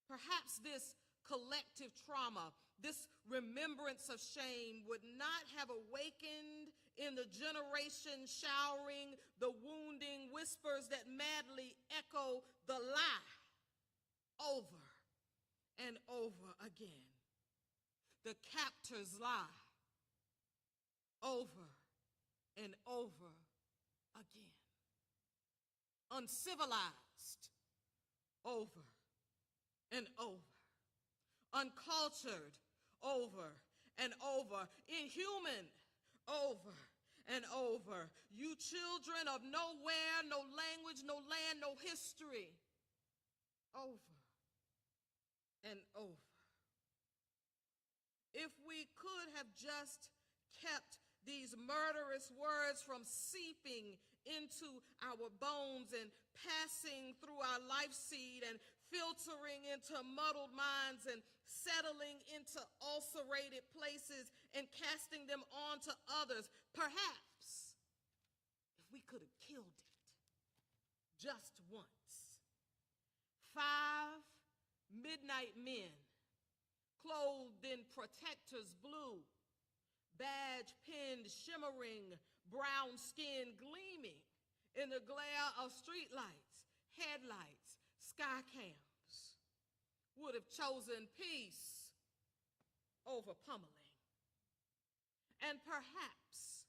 perhaps this collective trauma, this remembrance of shame would not have awakened in the generation showering the wounding whispers that madly echo the lie over and over again. The captor's lie over and over again. Uncivilized over and over. Uncultured over and over. Inhuman over and over. You children of nowhere, no language, no land, no history. Over and over. If we could have just kept these murderous words from seeping into our bones and passing through our life seed and filtering into muddled minds and settling into ulcerated places and casting them on to others, perhaps if we could have killed it just once. 5 midnight men clothed in protector's blue, badge pinned, shimmering, brown skin gleaming in the glare of streetlights, headlights, sky cams, would have chosen peace over pummeling. And perhaps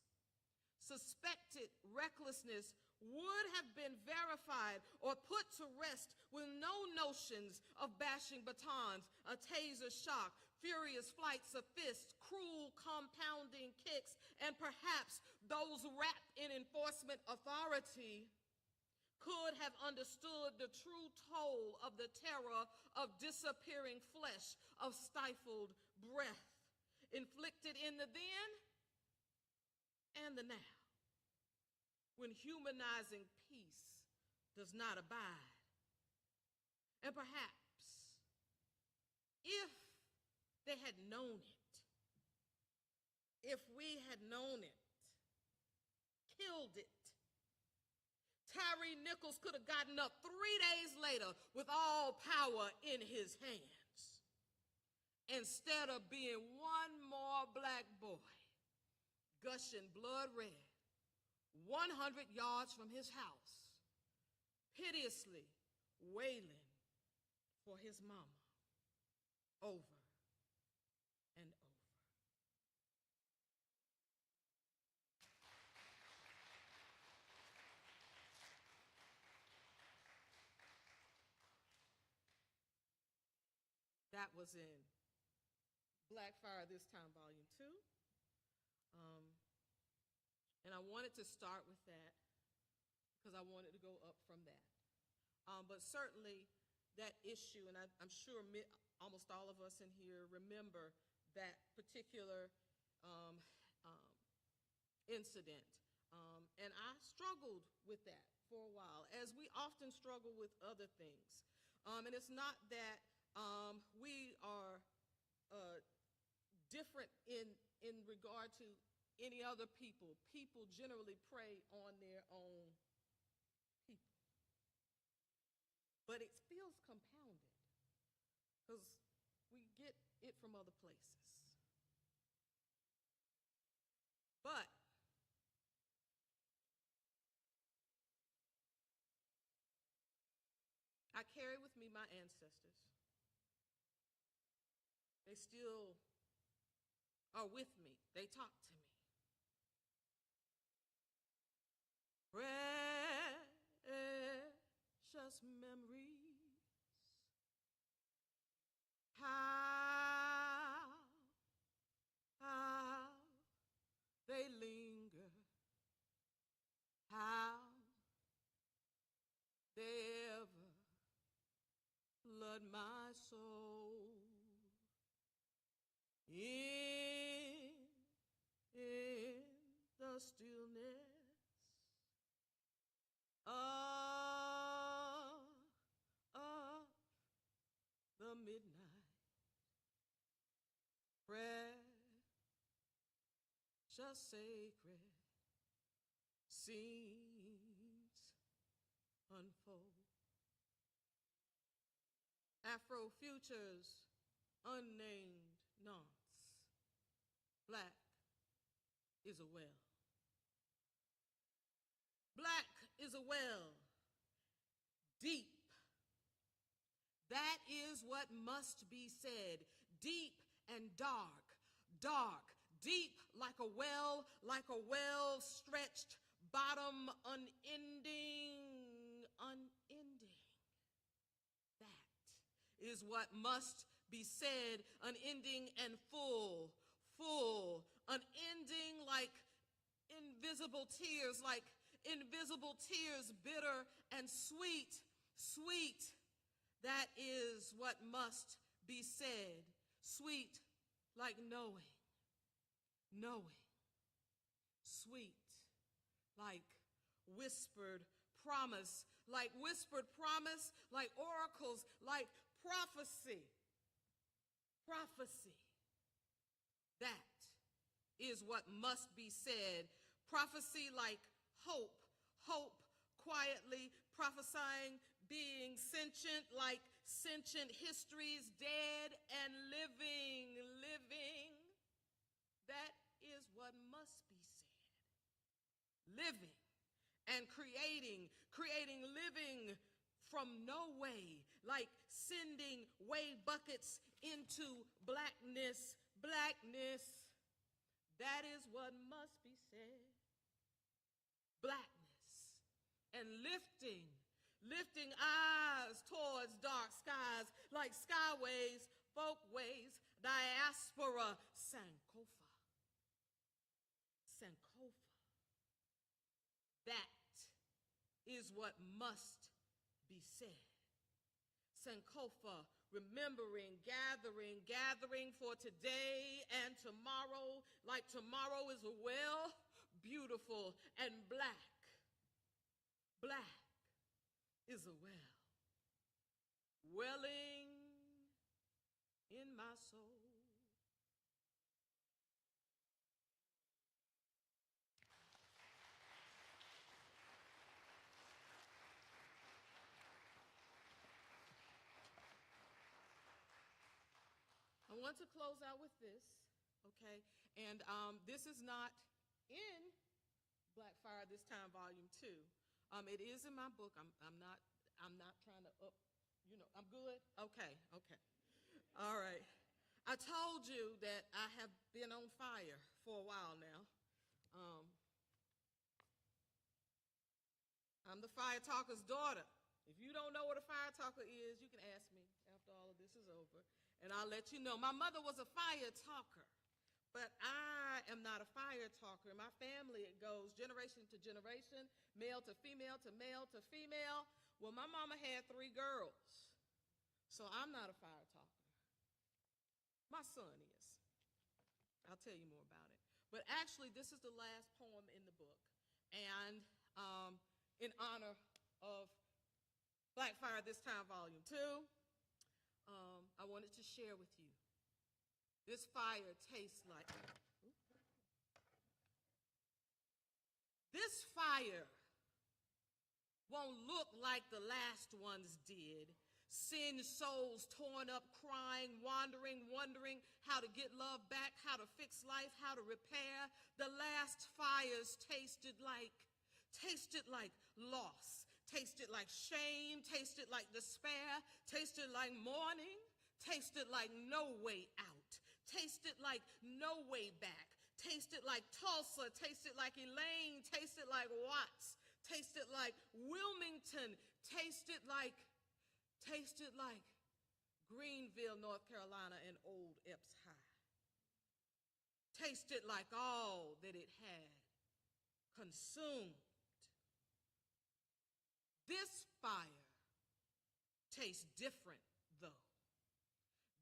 suspected recklessness would have been verified or put to rest with no notions of bashing batons, a taser shock, furious flights of fists, cruel compounding kicks, and perhaps those wrapped in enforcement authority could have understood the true toll of the terror of disappearing flesh, of stifled breath, inflicted in the then and the now, when humanizing peace does not abide. And perhaps, if they had known it, if we had known it, killed it. Tyree Nichols could have gotten up 3 days later with all power in his hands. Instead of being one more black boy, gushing blood red, 100 yards from his house, piteously wailing for his mama over and over. That was in Black Fire This Time, Volume 2. And I wanted to start with that because I wanted to go up from that. But certainly that issue, and I'm sure almost all of us in here remember that particular incident. And I struggled with that for a while, as we often struggle with other things. And it's not that we are different in regard to any other people. People generally prey on their own people. But it feels compounded because we get it from other places. But I carry with me my ancestors. They still are with me. They talk to me. Precious memories, how they linger, how they ever flood my soul. In the stillness of the midnight, precious sacred scenes unfold. Afro-futures, unnamed nonce. Black is a well. Black is a well, deep. That is what must be said. Deep and dark, dark, deep like a well stretched, bottom unending. That is what must be said, unending and full, unending like invisible tears, bitter and sweet. That is what must be said. Sweet like knowing. Sweet like whispered promise, like oracles, like prophecy. That is what must be said. Prophecy like hope quietly prophesying, being sentient like sentient histories, dead and living. That is what must be said. Living and creating living from no way, like sending way buckets into blackness. That is what must be said. Blackness and lifting eyes towards dark skies, like skyways, folkways, diaspora, Sankofa. That is what must be said. Sankofa, remembering, gathering for today and tomorrow, like tomorrow is a well, beautiful and black. Black is a well, welling in my soul. want to close out with this, okay? And this is not in Black Fire This Time, Volume 2. It is in my book. I'm not trying to I'm good? Okay. All right. I told you that I have been on fire for a while now. I'm the fire talker's daughter. If you don't know what a fire talker is, you can ask me after all of this is over, and I'll let you know. My mother was a fire talker, but I am not a fire talker. In my family, it goes generation to generation, male to female to male to female. Well, my mama had 3 girls, so I'm not a fire talker. My son is. I'll tell you more about it. But actually, this is the last poem in the book, and in honor of Black Fire This Time, Volume 2, I wanted to share with you. This fire tastes like... This fire won't look like the last ones did. Sin souls torn up, crying, wandering, wondering how to get love back, how to fix life, how to repair. The last fires tasted like loss, tasted like shame, tasted like despair, tasted like mourning, tasted like no way out, tasted like no way back, tasted like Tulsa, tasted like Elaine, tasted like Watts, tasted like Wilmington, tasted like Greenville, North Carolina, and Old Epps High. Tasted like all that it had consumed. This fire tastes different, though.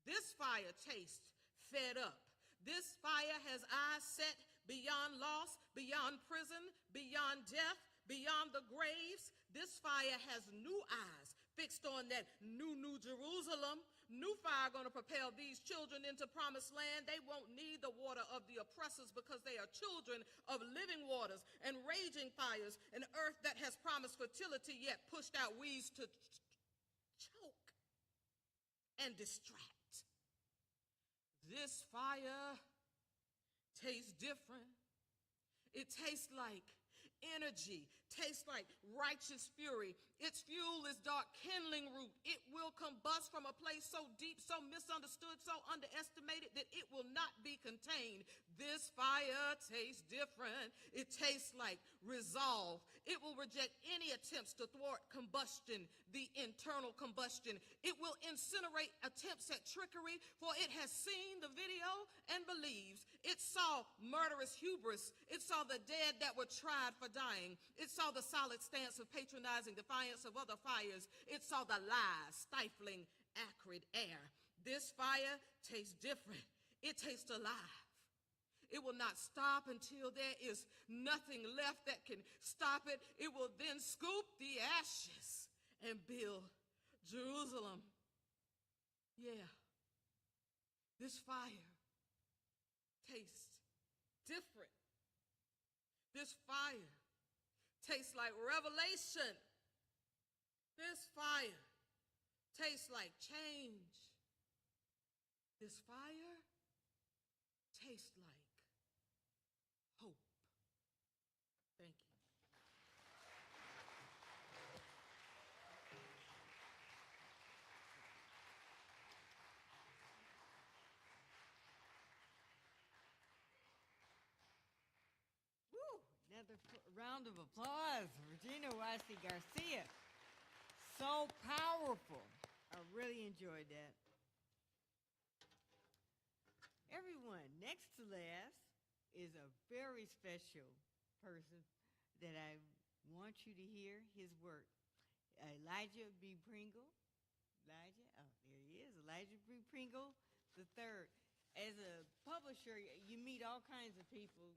This fire tastes fed up. This fire has eyes set beyond loss, beyond prison, beyond death, beyond the graves. This fire has new eyes fixed on that new Jerusalem. New fire going to propel these children into promised land. They won't need the water of the oppressors because they are children of living waters and raging fires, an earth that has promised fertility yet pushed out weeds to choke and distract. This fire tastes different. It tastes like energy, tastes like righteous fury. Its fuel is dark kindling root. It will combust from a place so deep, so misunderstood, so underestimated that it will not be contained. This fire tastes different. It tastes like resolve. It will reject any attempts to thwart combustion, the internal combustion. It will incinerate attempts at trickery, for it has seen the video and believes. It saw murderous hubris. It saw the dead that were tried for dying. It saw the solid stance of patronizing defiance of other fires. It saw the lies, stifling, acrid air. This fire tastes different. It tastes alive. It will not stop until there is nothing left that can stop it. It will then scoop the ashes and build Jerusalem. Yeah, this fire tastes different. This fire tastes like revelation. This fire tastes like change. This fire tastes like hope. Thank you. Woo! Another round of applause, Regina Garcia. So powerful. I really enjoyed that. Everyone, next to last is a very special person that I want you to hear his work. Elijah B. Pringle. Elijah, oh, there he is. Elijah B. Pringle III. As a publisher, you meet all kinds of people,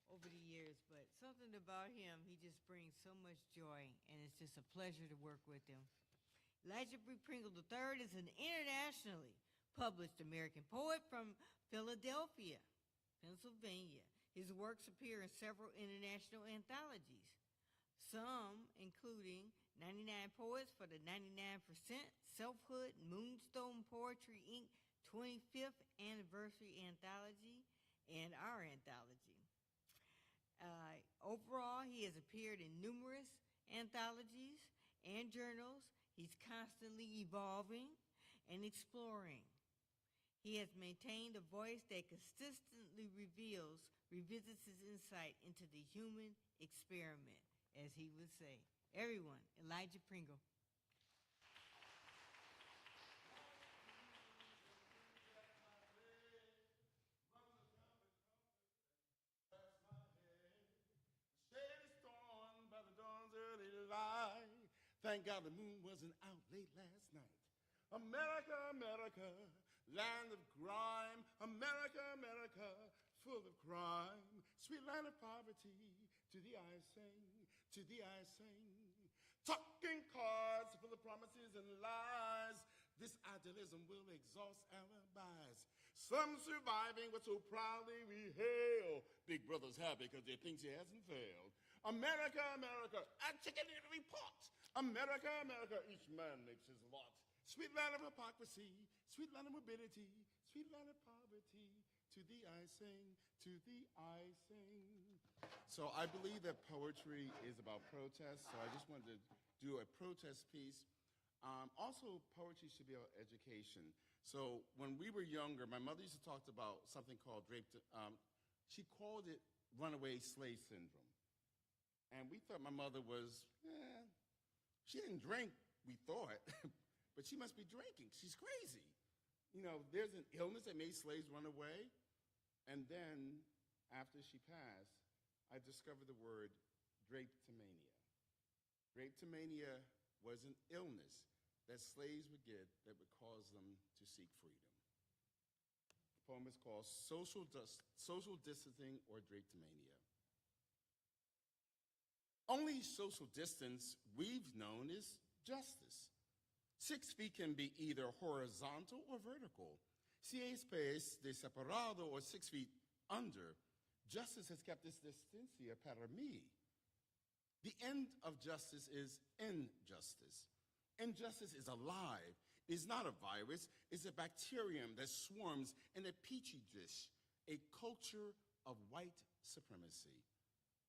over the years, but something about him, he just brings so much joy, and it's just a pleasure to work with him. Elijah B. Pringle III is an internationally published American poet from Philadelphia, Pennsylvania. His works appear in several international anthologies, some including 99 Poets for the 99%, Selfhood, Moonstone Poetry, Inc., 25th anniversary anthology and our anthology. Overall, he has appeared in numerous anthologies and journals. He's constantly evolving and exploring. He has maintained a voice that consistently revisits his insight into the human experiment, as he would say. Everyone, Elijah Pringle. Shade is torn by the dawn's early light. Thank God the moon wasn't out late last night. America, America, land of grime. America, America, full of crime. Sweet land of poverty, to thee I sing, to thee I sing. Talking cards full of promises and lies. This idealism will exhaust alibis. Some surviving what so proudly we hail. Big brother's happy because they think he hasn't failed. America, America, a chicken in every pot. America, America, each man makes his lot. Sweet land of hypocrisy, sweet land of morbidity, sweet land of poverty. To thee I sing, to thee I sing. So I believe that poetry is about protest, so I just wanted to do a protest piece. Also, poetry should be about education. So when we were younger, my mother used to talk about something called she called it runaway slave syndrome. And we thought my mother was, she didn't drink, we thought, but she must be drinking. She's crazy. You know, there's an illness that made slaves run away. And then, after she passed, I discovered the word drapetomania. Drapetomania was an illness that slaves would get that would cause them to seek freedom. The poem is called Social Distancing or Drapetomania. Only social distance we've known is justice. 6 feet can be either horizontal or vertical. Si es país de separado or 6 feet under, justice has kept this distancia para mí. The end of justice is injustice. Injustice is alive. It is not a virus. It's a bacterium that swarms in a petri dish, a culture of white supremacy.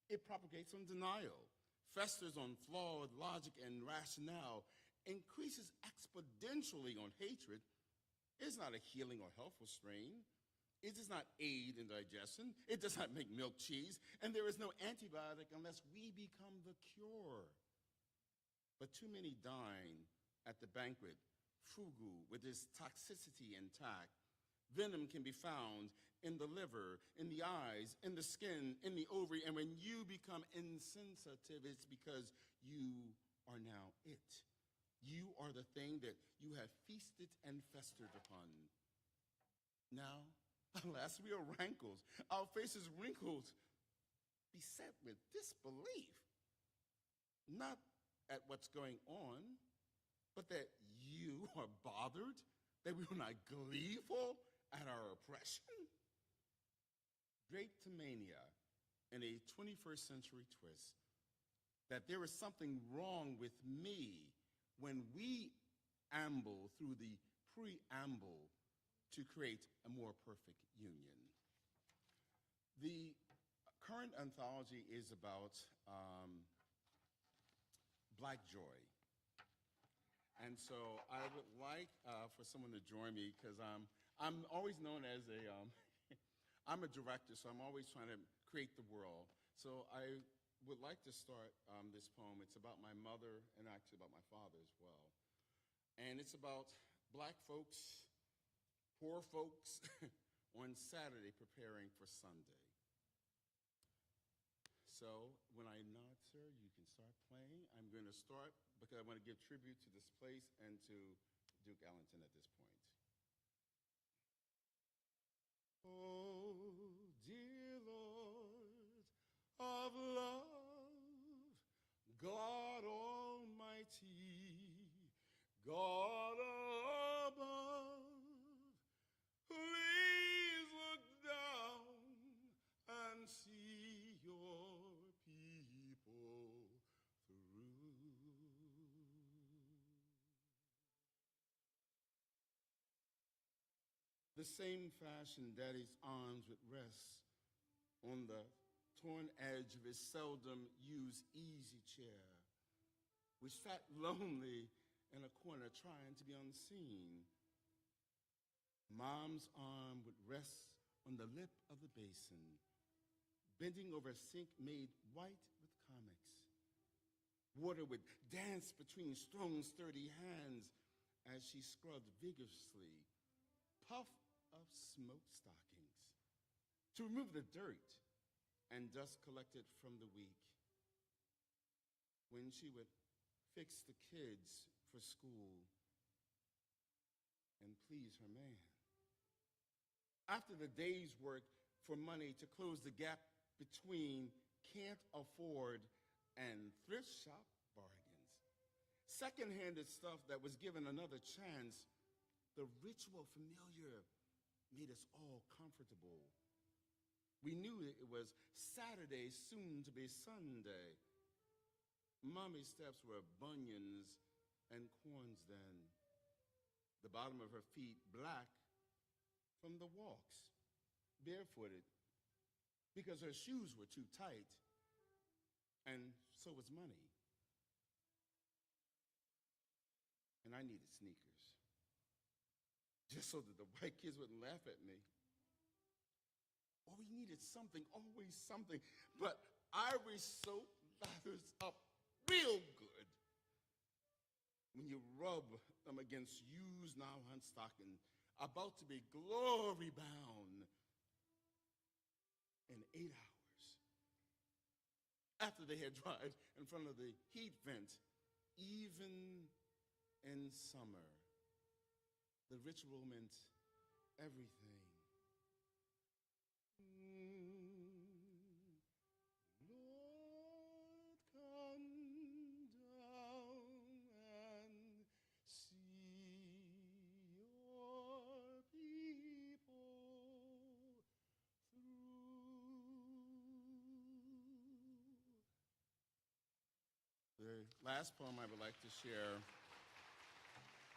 It propagates on denial, festers on flawed logic and rationale, increases exponentially on hatred. It is not a healing or helpful strain. It does not aid in digestion. It does not make milk cheese. And there is no antibiotic unless we become the cure. But too many dine at the banquet, fugu, with its toxicity intact. Venom can be found in the liver, in the eyes, in the skin, in the ovary. And when you become insensitive, it's because you are now it. You are the thing that you have feasted and festered upon. Now, alas, we are rankles, our faces wrinkled, beset with disbelief. Not at what's going on, but that you are bothered, that we are not gleeful at our oppression. Drapetomania in a 21st century twist, that there is something wrong with me when we amble through the preamble to create a more perfect union. The current anthology is about Black joy. And so I would like for someone to join me because I'm always known as I'm a director, so I'm always trying to create the world. So I would like to start this poem. It's about my mother and actually about my father as well. And it's about Black folks, poor folks, on Saturday preparing for Sunday. So when I nod, sir, you can start playing. I'm going to start because I want to give tribute to this place and to Duke Ellington at this point. Oh, dear Lord of love, God Almighty, God above, please look down and see your people through. the same fashion Daddy's arms would rest on the torn edge of his seldom used easy chair, which sat lonely in a corner trying to be unseen. Mom's arm would rest on the lip of the basin, bending over a sink made white with comics. Water would dance between strong, sturdy hands as she scrubbed vigorously, puff of smoke stockings, to remove the dirt and dust collected from the week. When she would fix the kids for school and please her man. After the day's work for money to close the gap between can't afford and thrift shop bargains, second-handed stuff that was given another chance, the ritual familiar made us all comfortable. We knew it was Saturday, soon to be Sunday. Mommy's steps were bunions and corns then, the bottom of her feet black from the walks, barefooted, because her shoes were too tight, and so was money. And I needed sneakers, just so that the white kids wouldn't laugh at me. Or we needed something, always something, but Irish soap lathers up real good when you rub them against used nylon stocking, about to be glory bound in 8 hours. After they had dried in front of the heat vent, even in summer, the ritual meant everything. Lord, come down and see your people through. The last poem I would like to share.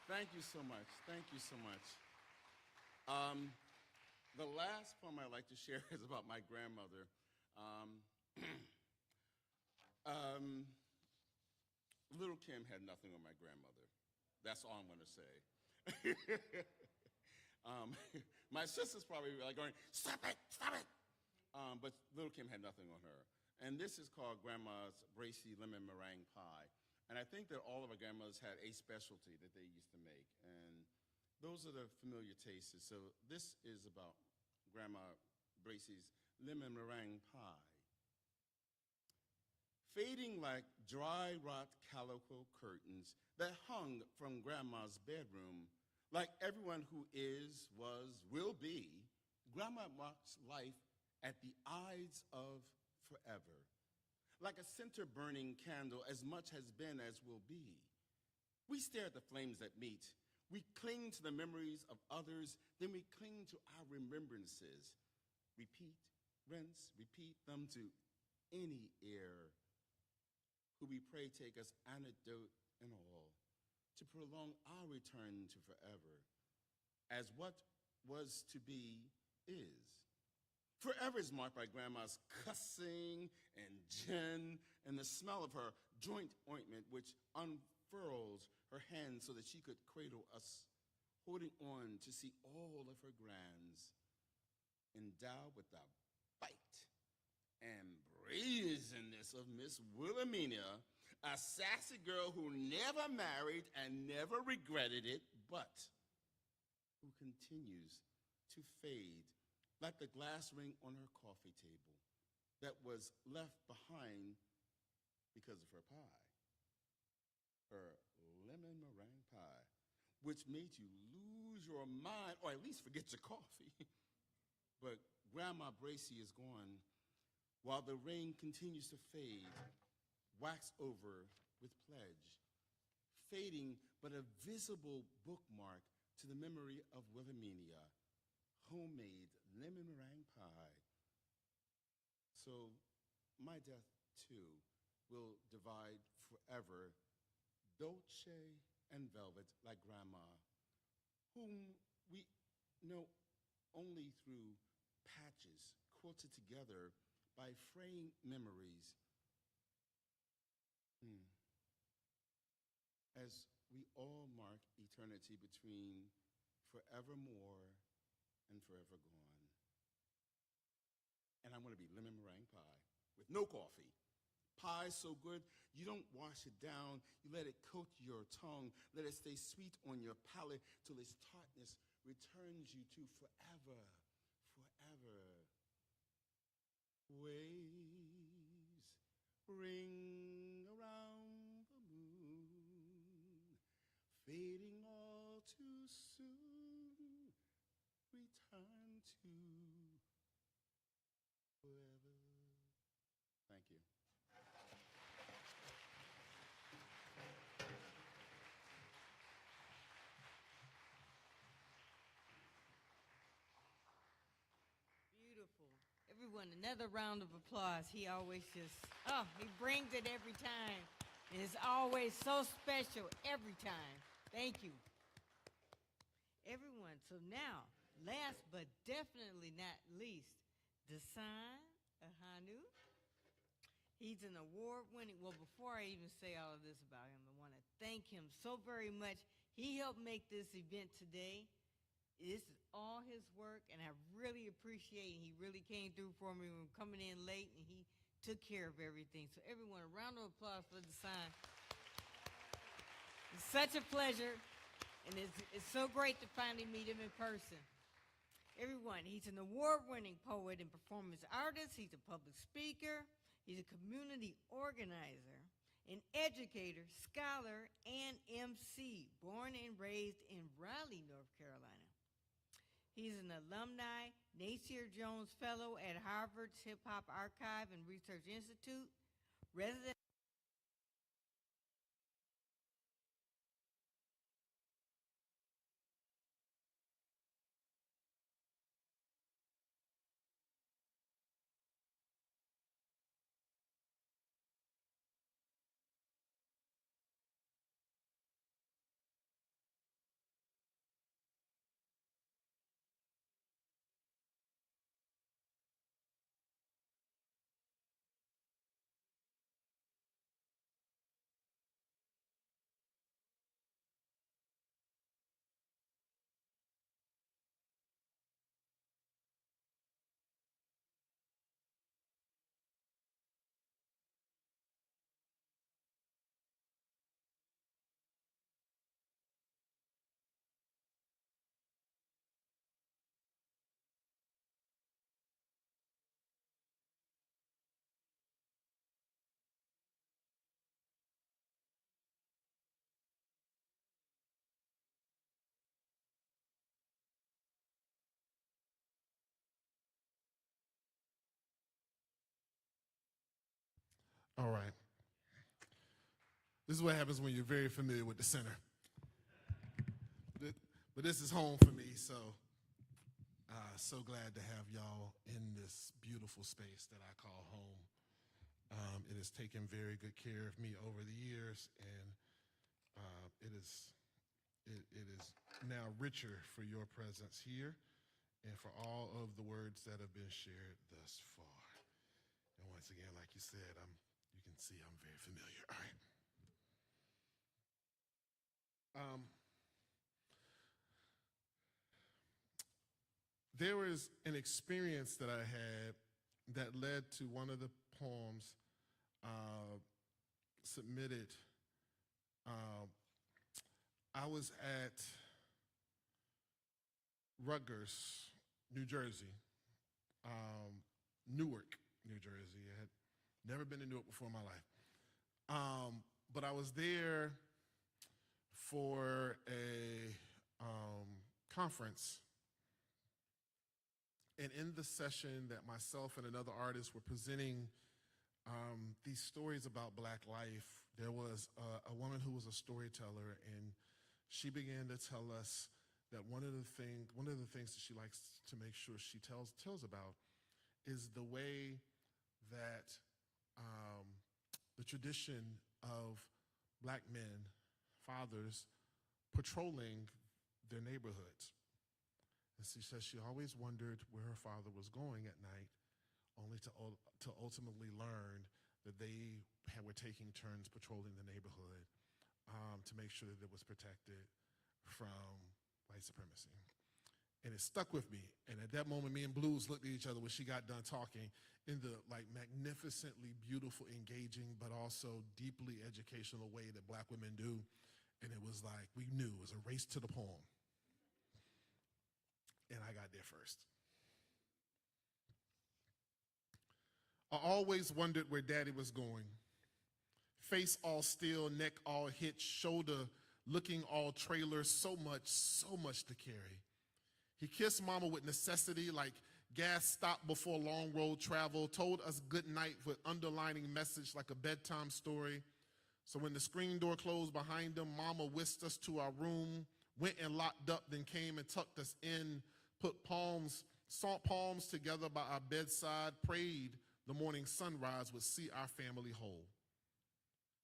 Thank you so much. Thank you so much. The last poem I'd like to share is about my grandmother. Little Kim had nothing on my grandmother. That's all I'm going to say. My sister's probably like going, stop it, stop it. But Little Kim had nothing on her. And this is called Grandma's Bracy Lemon Meringue Pie. And I think that all of our grandmothers had a specialty that they used to make. And those are the familiar tastes. So this is about Grandma Bracy's lemon meringue pie. Fading like dry rot calico curtains that hung from Grandma's bedroom, like everyone who is, was, will be, Grandma marks life at the eyes of forever. Like a center-burning candle, as much has been as will be. We stare at the flames that meet. We cling to the memories of others, then we cling to our remembrances. Repeat, rinse, repeat them to any ear who we pray take us anecdote and all, to prolong our return to forever, as what was to be is. Forever is marked by Grandma's cussing and gin and the smell of her joint ointment, which unfurls her hands so that she could cradle us, holding on to see all of her grands, endowed with the bite and brazenness of Miss Wilhelmina, a sassy girl who never married and never regretted it, but who continues to fade like the glass ring on her coffee table that was left behind because of her pie, her lemon meringue pie, which made you lose your mind, or at least forget your coffee. But Grandma Bracy is gone, while the rain continues to fade, wax over with pledge, fading but a visible bookmark to the memory of Wilhelmina, homemade lemon meringue pie. So my death, too, will divide forever, dolce and velvet like Grandma, whom we know only through patches quilted together by fraying memories. As we all mark eternity between forevermore and forever gone. And I want to be lemon meringue pie with no coffee. Pie so good, you don't wash it down. You let it coat your tongue. Let it stay sweet on your palate till its tartness returns you to forever, forever. Waves ring around the moon, fading all too soon, return to forever. Thank you. Beautiful. Everyone, another round of applause. He always just, he brings it every time. And it's always so special every time. Thank you. Everyone, so now, last but definitely not least, Dasan Ahanu. He's an award-winning, well, before I even say all of this about him, I want to thank him so very much. He helped make this event today. This is all his work, and I really appreciate it. He really came through for me when coming in late, and he took care of everything. So everyone, a round of applause for Dasan. It's such a pleasure, and it's so great to finally meet him in person. Everyone, he's an award-winning poet and performance artist. He's a public speaker. He's a community organizer, an educator, scholar, and MC, born and raised in Raleigh, North Carolina. He's an alumni Nasir Jones Fellow at Harvard's Hip Hop Archive and Research Institute, resident All right. This is what happens when you're very familiar with the center. But this is home for me, so so glad to have y'all in this beautiful space that I call home. It has taken very good care of me over the years, and it is now richer for your presence here and for all of the words that have been shared thus far. And once again, like you said, you can see I'm very familiar. All right. There was an experience that I had that led to one of the poems submitted. I was at Rutgers, New Jersey, Newark, New Jersey. I had never been to Newark before in my life. But I was there for a conference. And in the session that myself and another artist were presenting these stories about Black life, there was a woman who was a storyteller, and she began to tell us that one of the things that she likes to make sure she tells about is the way that the tradition of Black men, fathers, patrolling their neighborhoods. And she says she always wondered where her father was going at night, only to ultimately learn that they were taking turns patrolling the neighborhood to make sure that it was protected from white supremacy. And it stuck with me. And at that moment, me and Blues looked at each other when she got done talking in the like magnificently beautiful, engaging, but also deeply educational way that Black women do. And it was like, we knew it was a race to the poem. And I got there first. I always wondered where Daddy was going. Face all still, neck all hitched, shoulder looking all trailer, so much to carry. He kissed Mama with necessity, like gas stopped before long road travel, told us good night with underlining message like a bedtime story. So when the screen door closed behind him, Mama whisked us to our room, went and locked up, then came and tucked us in, put salt palms together by our bedside, prayed the morning sunrise would see our family whole.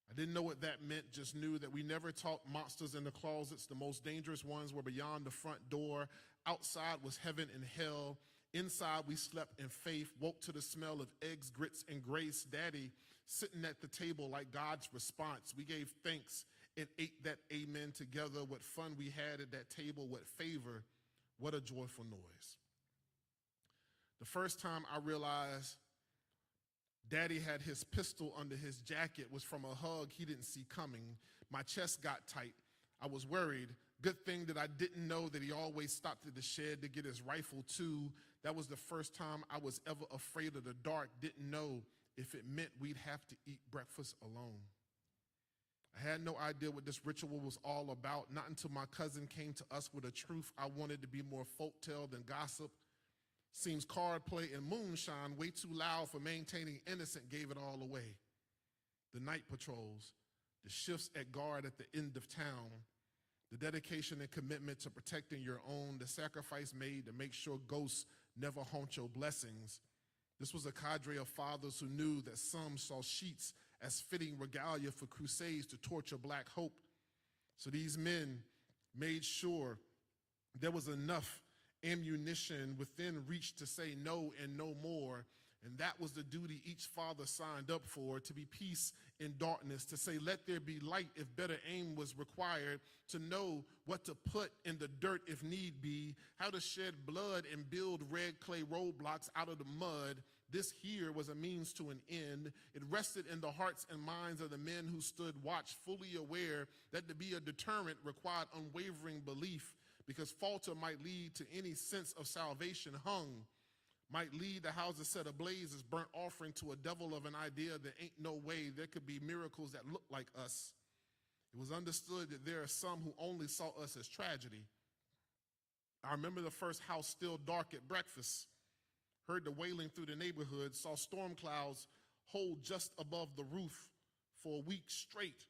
I didn't know what that meant, just knew that we never talked monsters in the closets. The most dangerous ones were beyond the front door. Outside was heaven and hell. Inside we slept in faith, woke to the smell of eggs, grits, and grace. Daddy sitting at the table like God's response. We gave thanks and ate that amen together. What fun we had at that table, what favor, what a joyful noise. The first time I realized Daddy had his pistol under his jacket was from a hug he didn't see coming. My chest got tight. I was worried. Good thing that I didn't know that he always stopped at the shed to get his rifle too. That was the first time I was ever afraid of the dark. Didn't know if it meant we'd have to eat breakfast alone. I had no idea what this ritual was all about, not until my cousin came to us with a truth I wanted to be more folktale than gossip. Seems card play and moonshine, way too loud for maintaining innocent, gave it all away. The night patrols, the shifts at guard at the end of town, the dedication and commitment to protecting your own, the sacrifice made to make sure ghosts never haunt your blessings. This was a cadre of fathers who knew that some saw sheets as fitting regalia for crusades to torture Black hope. So these men made sure there was enough ammunition within reach to say no and no more. And that was the duty each father signed up for, to be peace in darkness, to say, let there be light if better aim was required, to know what to put in the dirt if need be, how to shed blood and build red clay roadblocks out of the mud. This here was a means to an end. It rested in the hearts and minds of the men who stood watch, fully aware that to be a deterrent required unwavering belief, because falter might lead to any sense of salvation hung, might lead the houses set ablaze as burnt offering to a devil of an idea that ain't no way there could be miracles that look like us. It was understood that there are some who only saw us as tragedy. I remember the first house still dark at breakfast, heard the wailing through the neighborhood, saw storm clouds hold just above the roof for a week straight,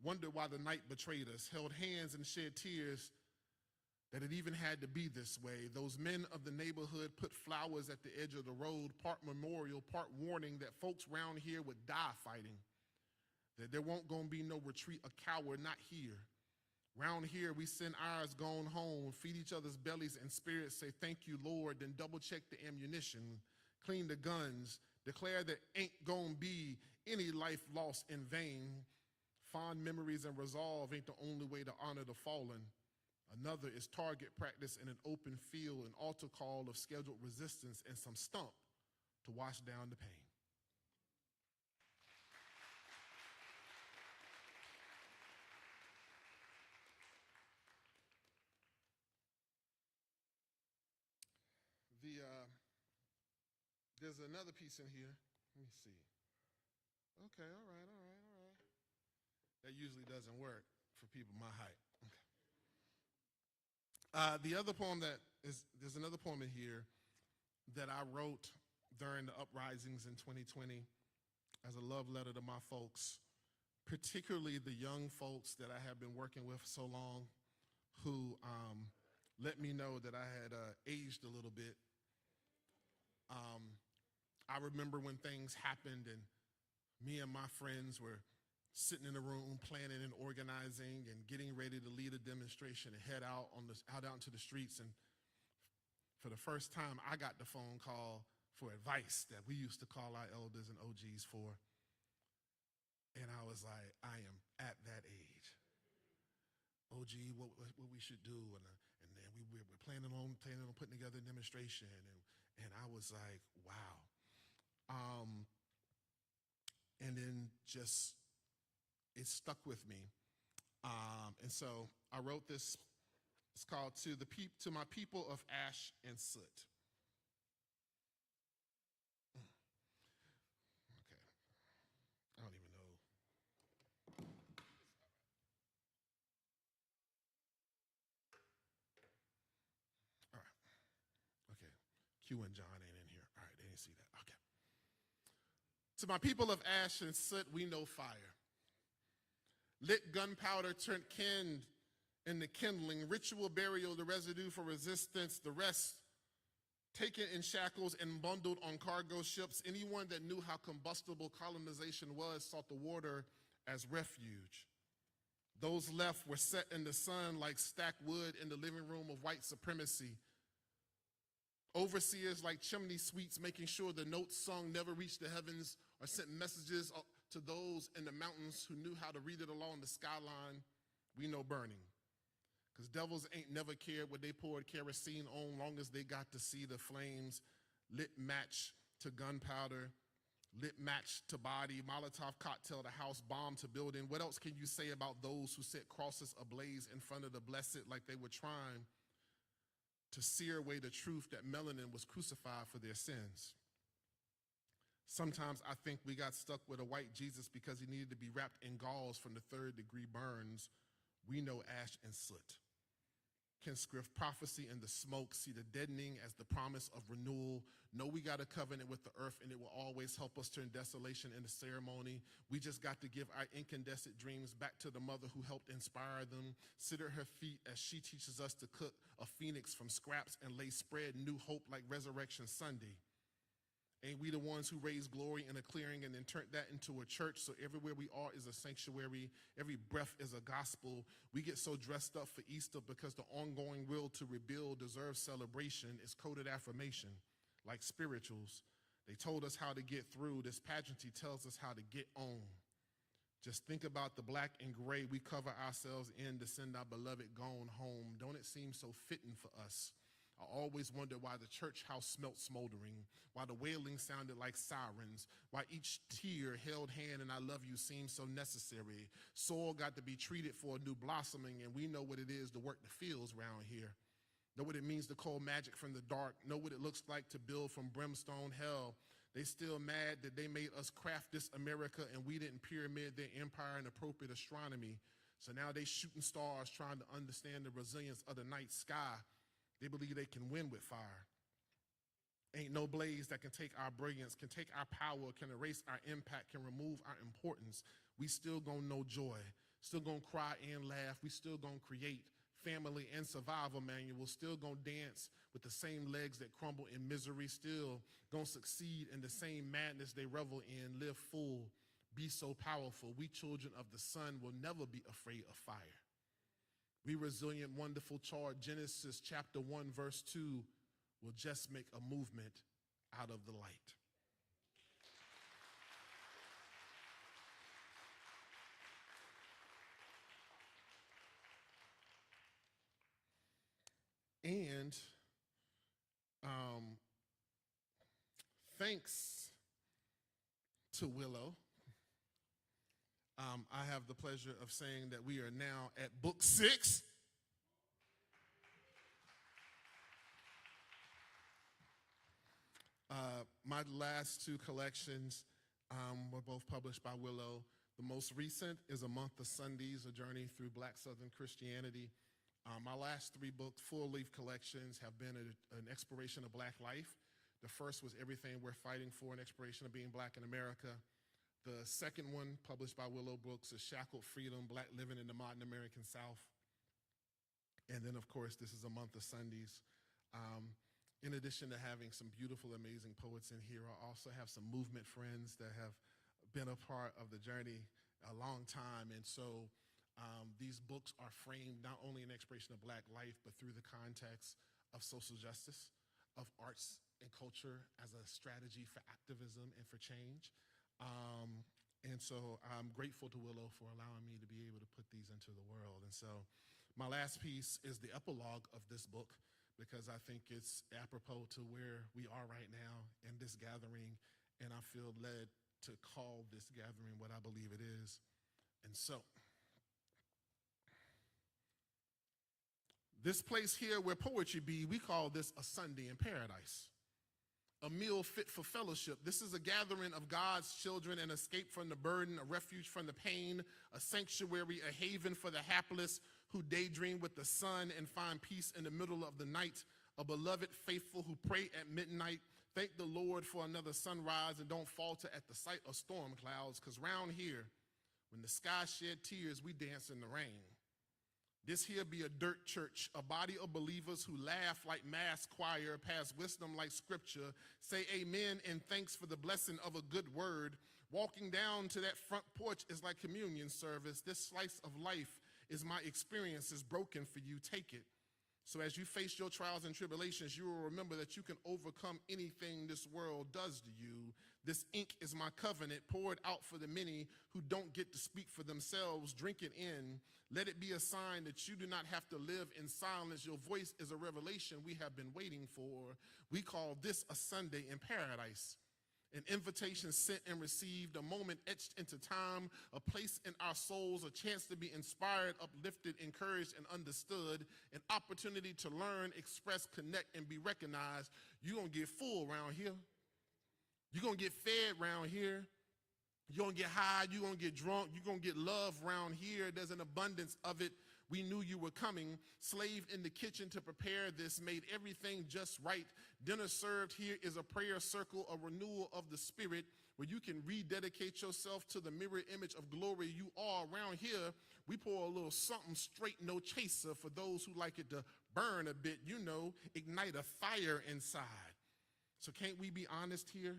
wondered why the night betrayed us, held hands and shed tears that it even had to be this way. Those men of the neighborhood put flowers at the edge of the road, part memorial, part warning that folks round here would die fighting, that there won't gonna be no retreat, a coward, not here. Round here, we send ours gone home, feed each other's bellies and spirits, say thank you, Lord, then double check the ammunition, clean the guns, declare that ain't gonna be any life lost in vain. Fond memories and resolve ain't the only way to honor the fallen. Another is target practice in an open field, an altar call of scheduled resistance, and some stump to wash down the pain. There's another piece in here. Let me see. Okay, all right. That usually doesn't work for people my height. Okay. The other poem there's another poem in here that I wrote during the uprisings in 2020 as a love letter to my folks, particularly the young folks that I have been working with so long, who let me know that I had aged a little bit. I remember when things happened and me and my friends were sitting in a room planning and organizing and getting ready to lead a demonstration and head out into the streets. And the first time I got the phone call for advice that we used to call our elders and OGs for. And I was like, I am at that age. OG, what we should do, and then we're planning on putting together a demonstration, and I was like, wow. And then just it stuck with me, and so I wrote this. It's called "To My People of Ash and Soot." Okay, I don't even know. All right. Okay. Q and John ain't in here. All right, they didn't see that. Okay. To my people of ash and soot, we know fire. Lit gunpowder turned kind in the kindling, ritual burial, the residue for resistance, the rest taken in shackles and bundled on cargo ships. Anyone that knew how combustible colonization was sought the water as refuge. Those left were set in the sun like stacked wood in the living room of white supremacy. Overseers like chimney sweeps, making sure the notes sung never reached the heavens or sent messages to those in the mountains who knew how to read it along the skyline. We know burning. Because devils ain't never cared what they poured kerosene on, long as they got to see the flames. Lit match to gunpowder, lit match to body, Molotov cocktail to house, bomb to building. What else can you say about those who set crosses ablaze in front of the blessed like they were trying to sear away the truth that melanin was crucified for their sins? Sometimes I think we got stuck with a white Jesus because he needed to be wrapped in gauze from the 3rd-degree burns. We know ash and soot can script prophecy in the smoke, see the deadening as the promise of renewal. Know we got a covenant with the earth, and it will always help us turn desolation into ceremony. We just got to give our incandescent dreams back to the mother who helped inspire them. Sit at her feet as she teaches us to cook a phoenix from scraps and lay spread new hope like Resurrection Sunday. Ain't we the ones who raised glory in a clearing and then turned that into a church, so everywhere we are is a sanctuary, every breath is a gospel? We get so dressed up for Easter because the ongoing will to rebuild deserves celebration. It's coded affirmation, like spirituals. They told us how to get through. This pageantry tells us how to get on. Just think about the black and gray we cover ourselves in to send our beloved gone home. Don't it seem so fitting for us? I always wondered why the church house smelt smoldering, why the wailing sounded like sirens, why each tear held hand and I love you seemed so necessary. Soil got to be treated for a new blossoming, and we know what it is to work the fields around here. Know what it means to call magic from the dark. Know what it looks like to build from brimstone hell. They still mad that they made us craft this America and we didn't pyramid their empire in appropriate astronomy. So now they shooting stars trying to understand the resilience of the night sky. They believe they can win with fire. Ain't no blaze that can take our brilliance, can take our power, can erase our impact, can remove our importance. We still gonna know joy, still gonna cry and laugh. We still gonna create family and survival manuals, still gonna dance with the same legs that crumble in misery, still gonna succeed in the same madness they revel in, live full, be so powerful. We children of the sun will never be afraid of fire. We resilient, wonderful, charred. Genesis chapter 1, verse 2 will just make a movement out of the light. And thanks to Willow, I have the pleasure of saying that we are now at book 6. My last 2 collections were both published by Willow. The most recent is A Month of Sundays, A Journey Through Black Southern Christianity. My last 3 book full-leaf collections have been an exploration of Black life. The first was Everything We're Fighting For, an exploration of being Black in America. The second one, published by Willow Books, is Shackled Freedom, Black Living in the Modern American South. And then, of course, this is A Month of Sundays. In addition to having some beautiful, amazing poets in here, I also have some movement friends that have been a part of the journey a long time. And so these books are framed not only in exploration of Black life, but through the context of social justice. of arts and culture as a strategy for activism and for change. And so I'm grateful to Willow for allowing me to be able to put these into the world. And so my last piece is the epilogue of this book, because I think it's apropos to where we are right now in this gathering, and I feel led to call this gathering what I believe it is. And so, this place here where poetry be, we call this a Sunday in paradise. A meal fit for fellowship. This is a gathering of God's children, an escape from the burden, a refuge from the pain, a sanctuary, a haven for the hapless who daydream with the sun and find peace in the middle of the night, a beloved faithful who pray at midnight. Thank the Lord for another sunrise and don't falter at the sight of storm clouds, because round here, when the sky shed tears, we dance in the rain. This here be a dirt church, a body of believers who laugh like mass choir, pass wisdom like scripture, say amen and thanks for the blessing of a good word. Walking down to that front porch is like communion service. This slice of life is my experience, is broken for you, take it. So as you face your trials and tribulations, you will remember that you can overcome anything this world does to you. This ink is my covenant, poured out for the many who don't get to speak for themselves. Drink it in. Let it be a sign that you do not have to live in silence. Your voice is a revelation we have been waiting for. We call this a Sunday in paradise. An invitation sent and received, a moment etched into time, a place in our souls, a chance to be inspired, uplifted, encouraged, and understood, an opportunity to learn, express, connect, and be recognized. You're going to get full around here. You're going to get fed around here. You're going to get high. You're going to get drunk. You're going to get love around here. There's an abundance of it. We knew you were coming. Slaved in the kitchen to prepare this, made everything just right. Dinner served here is a prayer circle, a renewal of the spirit, where you can rededicate yourself to the mirror image of glory you are. Around here, we pour a little something straight, no chaser, for those who like it to burn a bit, you know, ignite a fire inside. So can't we be honest here?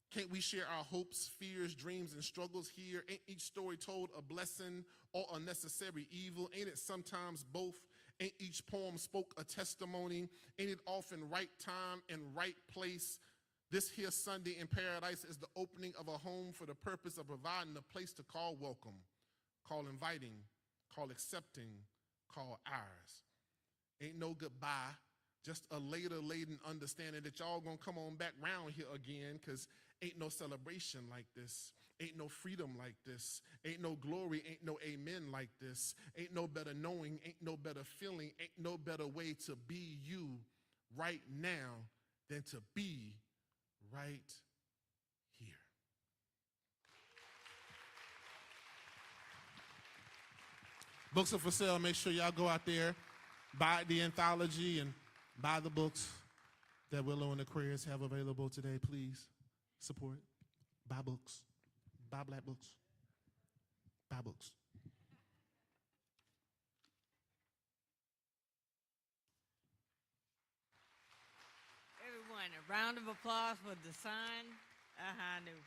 Can't we share our hopes, fears, dreams, and struggles here? Ain't each story told a blessing or a necessary evil? Ain't it sometimes both? Ain't each poem spoke a testimony? Ain't it often right time and right place? This here Sunday in paradise is the opening of a home for the purpose of providing a place to call welcome, call inviting, call accepting, call ours. Ain't no goodbye, just a later-laden understanding that y'all gonna come on back round here again, because ain't no celebration like this. Ain't no freedom like this. Ain't no glory, ain't no amen like this. Ain't no better knowing, ain't no better feeling, ain't no better way to be you right now than to be right here. Books are for sale. Make sure y'all go out there, buy the anthology, and buy the books that Willow and the Queers have available today. Please support. Buy books. Buy black books. Buy books. Everyone, a round of applause for Dasan Ahanu.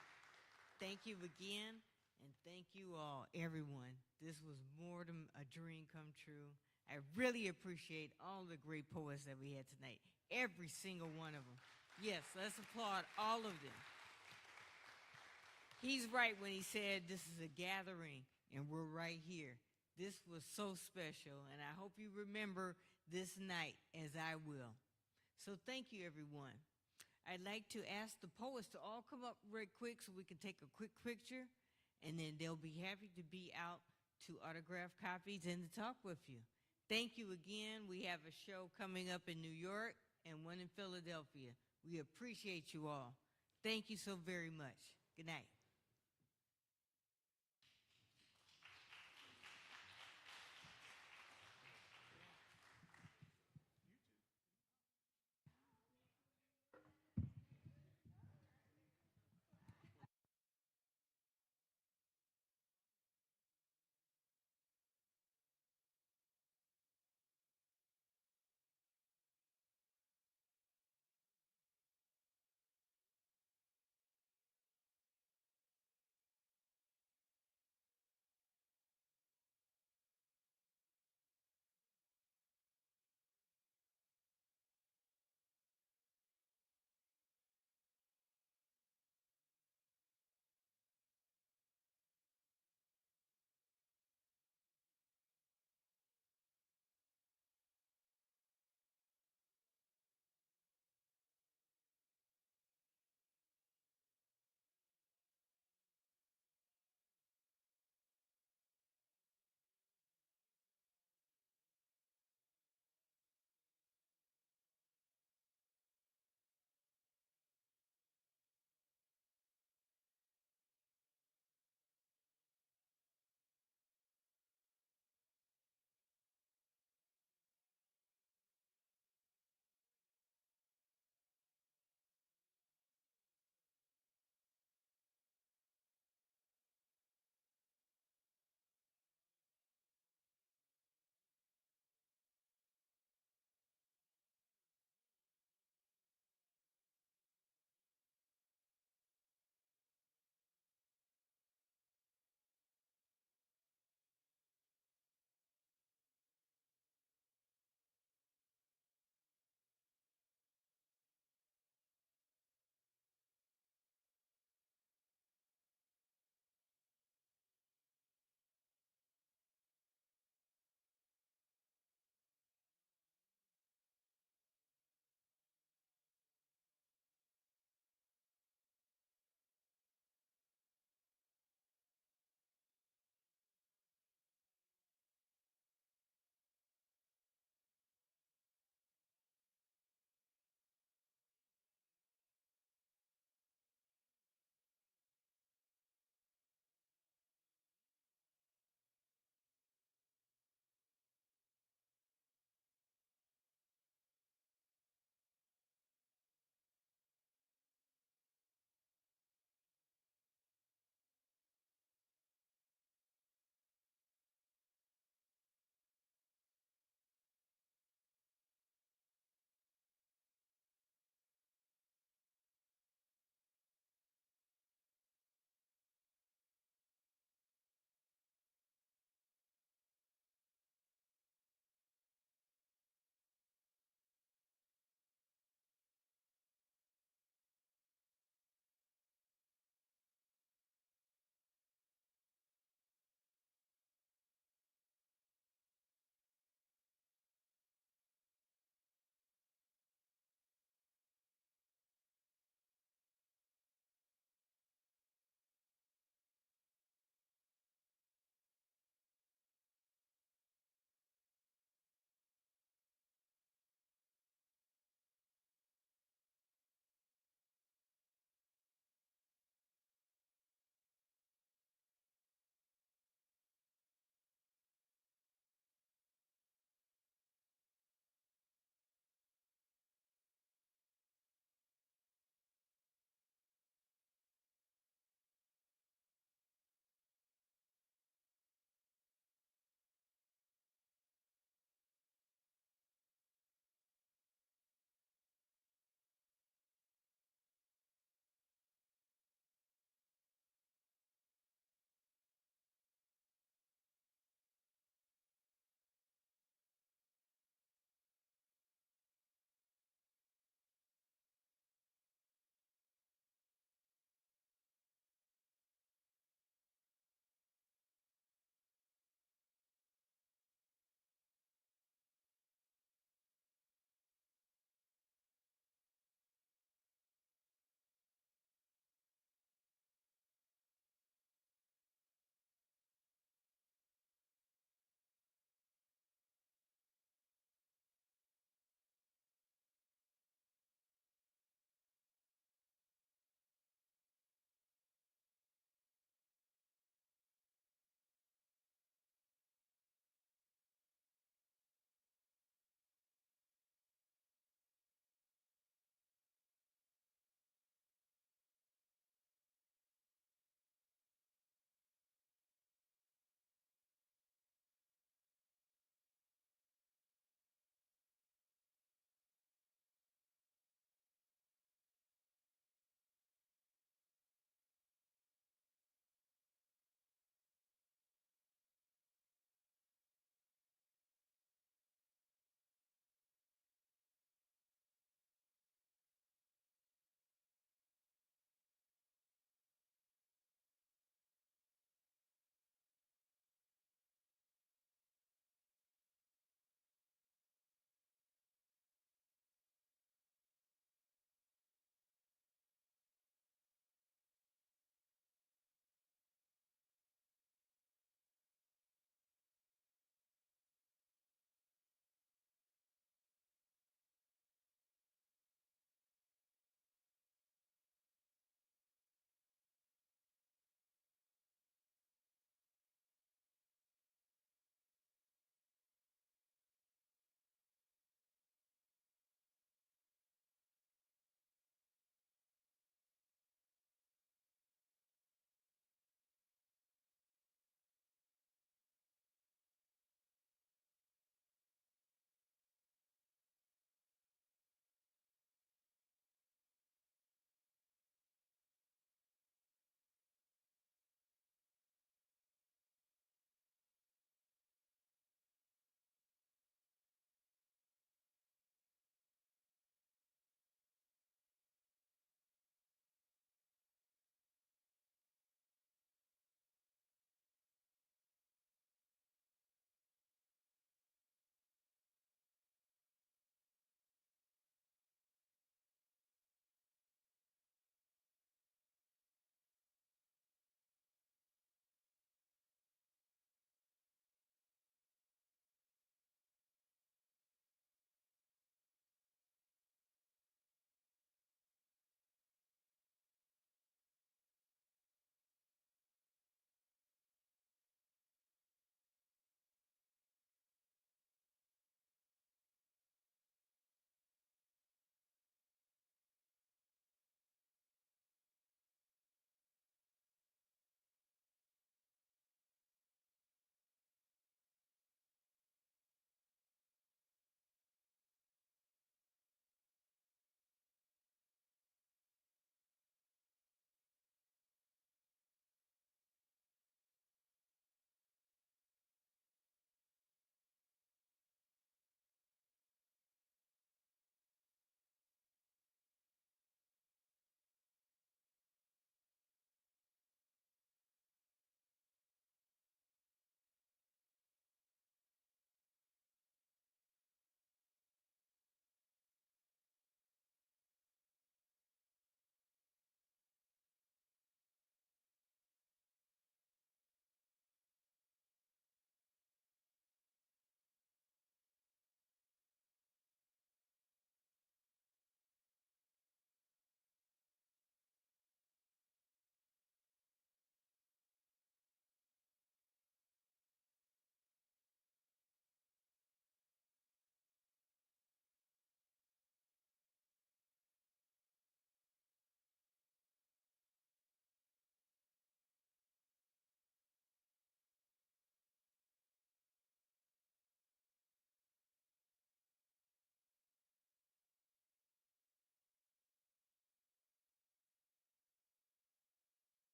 Thank you again, and thank you all, everyone. This was more than a dream come true. I really appreciate all the great poets that we had tonight, every single one of them. Yes, let's applaud all of them. He's right when he said this is a gathering, and we're right here. This was so special, and I hope you remember this night as I will. So thank you, everyone. I'd like to ask the poets to all come up right quick so we can take a quick picture, and then they'll be happy to be out to autograph copies and to talk with you. Thank you again. We have a show coming up in New York and one in Philadelphia. We appreciate you all. Thank you so very much. Good night.